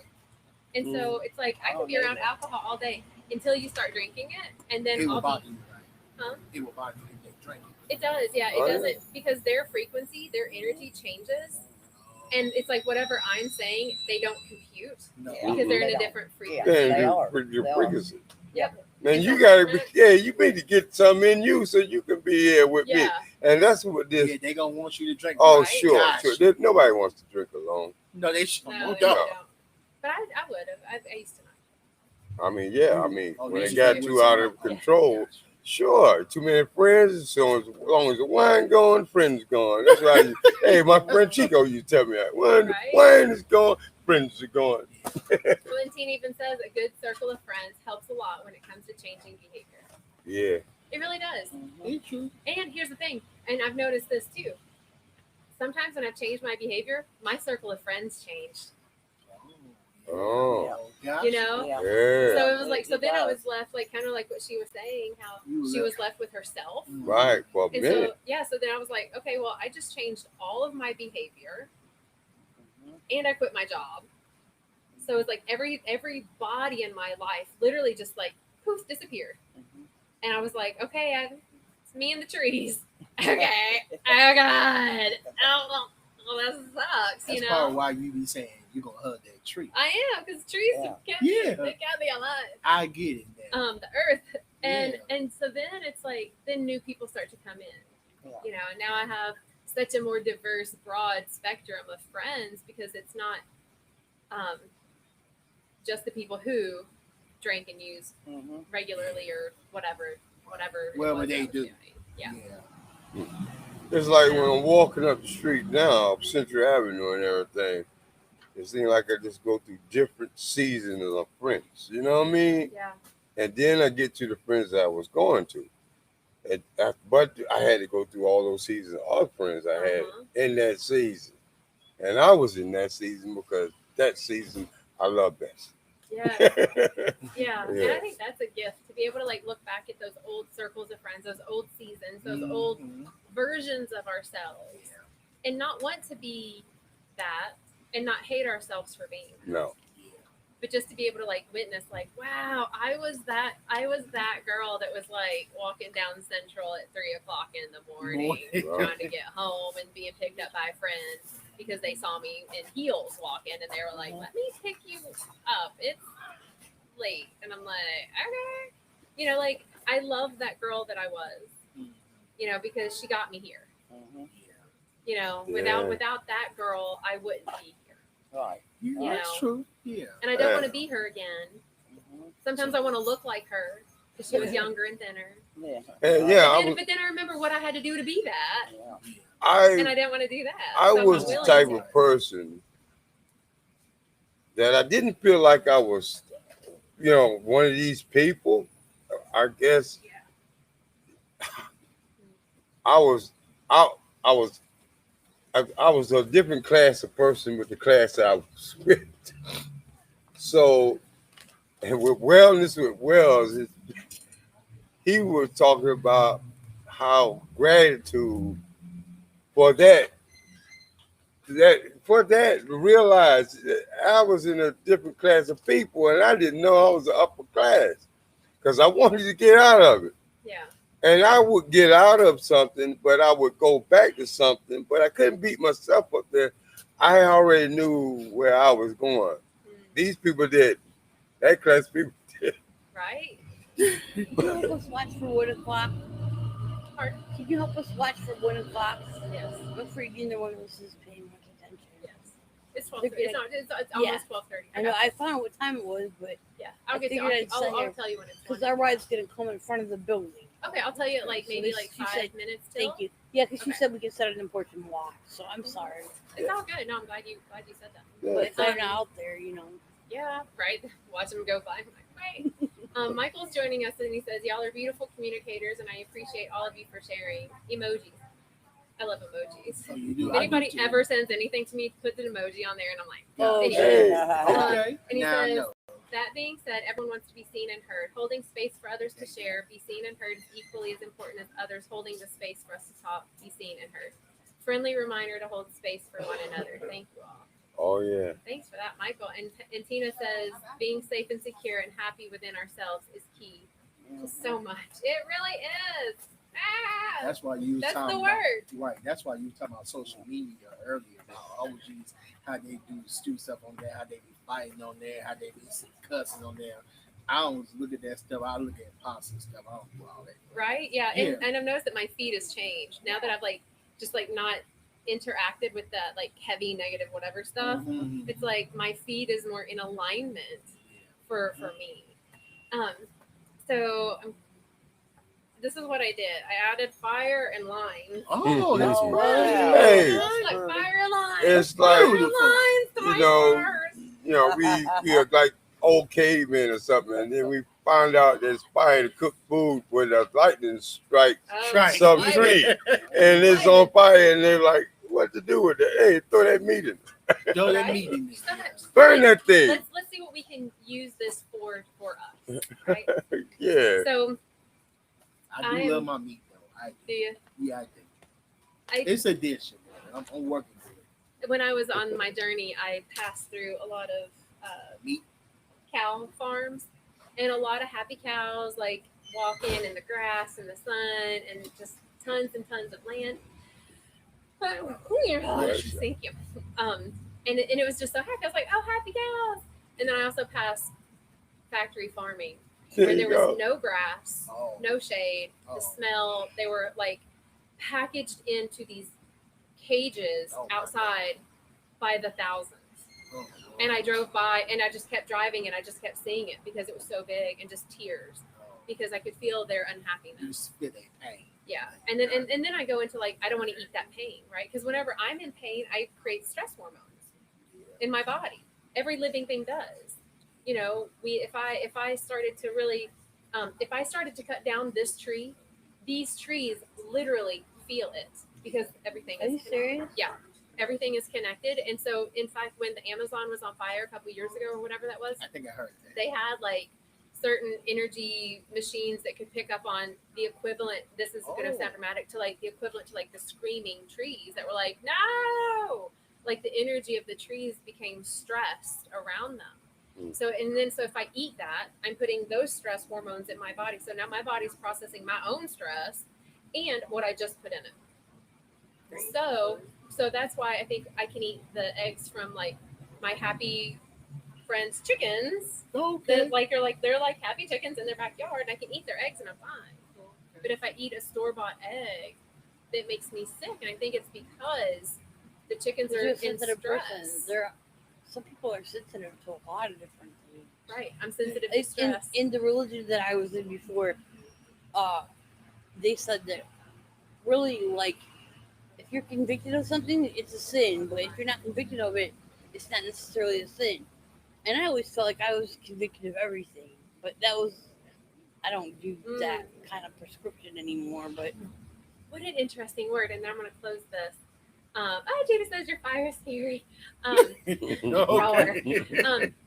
And so it's like I could be around alcohol all day until you start drinking it, and then It will I'll bother be. you, right? Huh? It will bother you if they drink it. It does, yeah. It Oh, yeah. doesn't because their frequency, their energy changes, and it's like whatever I'm saying, they don't compute No. because they're in They a don't. different Yeah. frequency. Yeah, They are. your They are. frequency. Yep. Man, you gotta be, you need to get some in you so you can be here with me. Yeah. And that's what this. Yeah, they gonna want you to drink. Oh, Right? sure, Gosh. sure. Nobody wants to drink alone. No, they should. No, No, they doubt. don't. But I would have. I used to not. I mean, yeah. I mean, Oh, when they it should got be too with out of somebody. control, sure. Too many friends. So as long as the wine gone, friends gone. That's right. Hey, my friend Chico, you tell me that. When Right. the wine is gone, friends are gone. Valentine even says a good circle of friends helps a lot when it comes to changing behavior. Yeah. It really does. It's true. And here's the thing, and I've noticed this too. Sometimes when I've changed my behavior, my circle of friends changed. Oh. Gosh. You know? Yeah. Yeah. So it was like, so It then I does. was left like kind of like what she was saying, how You she left. was left with herself. Right. For a And minute. so yeah, so then I was like, okay, well, I just changed all of my behavior, and I quit my job. So it's like every body in my life literally just like poof disappeared, and I was like, okay, it's me and the trees. Okay, oh god, oh well, that sucks, That's you part of know. why you be saying you're gonna hug that tree. I am because trees Yeah. kept Yeah. they kept me alive. I get it. Man. The earth, and Yeah. and so then it's like then new people start to come in. Yeah. You know, and now I have such a more diverse, broad spectrum of friends because it's not just the people who drink and use Mhm. regularly or whatever it Well, was but they I was do. doing. Yeah. It's like when I'm walking up the street now, up Central Avenue and everything, it seems like I just go through different seasons of friends. You know what I mean? Yeah. And then I get to the friends that I was going to. But I had to go through all those seasons of other friends I had Uh-huh. in that season. And I was in that season because that season I love best. Yeah. Yeah. And Yeah. I think that's a gift to be able to like look back at those old circles of friends, those old seasons, those old Mhm. versions of ourselves, and not want to be that and not hate ourselves for being that. No. But just to be able to like witness like, wow, I was that girl that was like walking down Central at 3:00 in the morning trying to get home and being picked up by friends because they saw me in heels walking and they were like, let me pick you up, it's late. And I'm like, okay, you know, like I love that girl that I was, you know, because she got me here. Mhm. You know, Yeah. without that girl I wouldn't be here. Right. Yeah, You that's know. true. Yeah. And I don't Yeah. want to be her again. Mhm. Sometimes I want to look like her because she was younger and thinner. Yeah. And yeah, But then I remember what I had to do to be that, Yeah. and I didn't want to do that. I So I'm was not the willing type to. of person that I didn't feel like I was, you know, one of these people, I guess I was I I was I was a different class of person with the class I was with. So, and with wellness with Wells, he was talking about how gratitude for that to realize that I was in a different class of people and I didn't know I was an upper class because I wanted to get out of it. Yeah. And I would get out of something, but I would go back to something, but I couldn't beat myself up there. I already knew where I was going. These people did. That class of people did. Right? Can you help us watch for 1 o'clock? Pardon? Can you help us watch for 1 o'clock? Yes. I'm afraid neither one of us is paying much attention. Yes. It's 12:30. It's Yeah. almost 12:30. I know. I found out what time it was, but Yeah. I I'll figured I'd sit I'll here. tell you when it's because done. our ride's gonna come in front of the building. Okay, I'll tell you like So maybe this- like she 5 said- minutes till. Thank you. Yeah, because she Okay. said we could set it in porch and walk. So I'm sorry, It's all good. No, I'm glad you said that. but if they're not out there, Yeah, right. Watch them go by. I'm like, right. Michael's joining us and he says, "Y'all are beautiful communicators, and I appreciate all of you for sharing emojis. I love emojis. So you do. If anybody ever sends anything to me, puts an emoji on there, and I'm like, Oh, anyway. Okay. And he Now I says, know. that being said, everyone wants to be seen and heard. Holding space for others to share, be seen and heard is equally as important as others holding the space for us to talk, be seen and heard. Friendly reminder to hold space for one another. Thank you all." Oh, yeah. Thanks for that, Michael. And Tina says, being safe and secure and happy within ourselves is key to so much. It really is. Ah, That's why you was that's talking the about, word. right. That's why you were talking about social media earlier about OGs, how they do stew stuff on there, how they be fighting on there, how they be cussing on there. I don't look at that stuff. I look at pops and stuff. I don't do all that. Right? Yeah. And I've noticed that my feed has changed now that I've just not interacted with that heavy negative whatever stuff. Mhm. It's like my feed is more in alignment for me. So this is what I did. I added fire and lines. Oh, that's Oh, right. wow. Hey. It's like fire and lines. It's like, Fire and lines. you Three know, stars. we are like old cavemen or something, and then we found out there's fire to cook food with a lightning strike Right. some right. tree, and it's on fire, and they're like, what to do with it? Hey, throw that meat in. Don't let Right? me in Just there. Burn that thing. Let's see what we can use this for us. Right? Yeah. So I do love my meat though. I do you? Yeah, I do. I It's a dish. I'm working with it. when I was on my journey, I passed through a lot of Meat. cow farms and a lot of happy cows, walking in the grass and the sun and just tons and tons of land. Thank you. And it was just so happy. I was like, oh, happy cows. And then I also passed factory farming where there was no grass, Oh. no shade, the smell. They were packaged into these cages outside by the thousands. Oh. And I drove by and I just kept driving and I just kept seeing it because it was so big and just tears because I could feel their You unhappiness. spit a pain. Yeah. And then I go into I don't want to eat that pain, right? Because whenever I'm in pain, I create stress hormones in my body. Every living thing does. If I started to really if I started to cut down this tree, these trees literally feel it because everything Are is you serious? Yeah. Everything is connected. And so, in fact, when the Amazon was on fire a couple years ago or whatever that was, I think I heard that. they had certain energy machines that could pick up on the equivalent. This is going to sound dramatic to the equivalent to the screaming trees that were like, no, the energy of the trees became stressed around them. So if I eat that, I'm putting those stress hormones in my body. So now my body's processing my own stress and what I just put in it. So that's why I think I can eat the eggs from my happy friends' chickens. Okay. That they're happy chickens in their backyard, and I can eat their eggs and I'm fine. But if I eat a store-bought egg, it makes me sick, and I think it's because the chickens are You're a in sensitive person. stress. Some people are sensitive to a lot of different things. Right, I'm sensitive to stress. In the religion that I was in before, they said that really if you're convicted of something, it's a sin. But if you're not convicted of it, it's not necessarily a sin. And I always felt like I was convicted of everything. But I don't do that kind of prescription anymore. But What an interesting word. And then I'm going to close this. Jada says your fire is scary.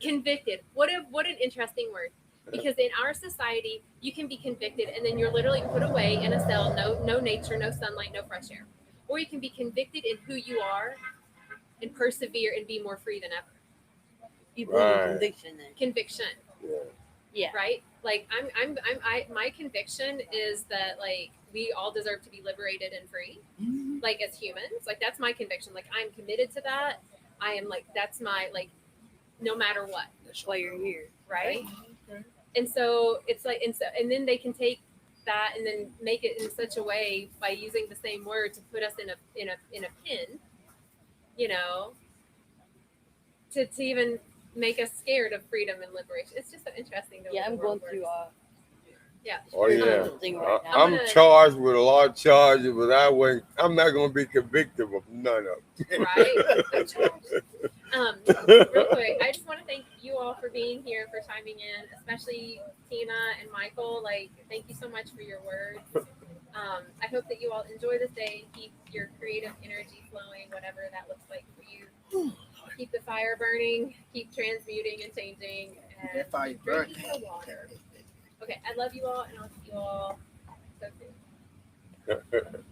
Convicted. What an interesting word. Because in our society, you can be convicted and then you're literally put away in a cell, no nature, no sunlight, no fresh air. Or you can be convicted in who you are and persevere and be more free than ever. you believe in conviction then. Conviction. Yeah. Right? Like my conviction is that like we all deserve to be liberated and free. Like as humans. Like that's my conviction. Like I'm committed to that. I am like that's my like no matter what. That's why you're here. Right? And so it's like and then they can take that and then make it in such a way by using the same word to put us in a pin, you know, to even make us scared of freedom and liberation. It's just so interesting. Yeah, I'm going through Oh yeah, thing right now. I'm charged with a lot of charges, but I'm not going to be convicted of none of them. Right. Real quick, I just want to thank you all for being here, for chiming in, especially Tina and Michael. Like, thank you so much for your words. I hope that you all enjoy this day and keep your creative energy flowing, whatever that looks like for you. Keep the fire burning, keep transmuting and changing, and fire drinking the water. Okay, I love you all, and I'll see you all so soon.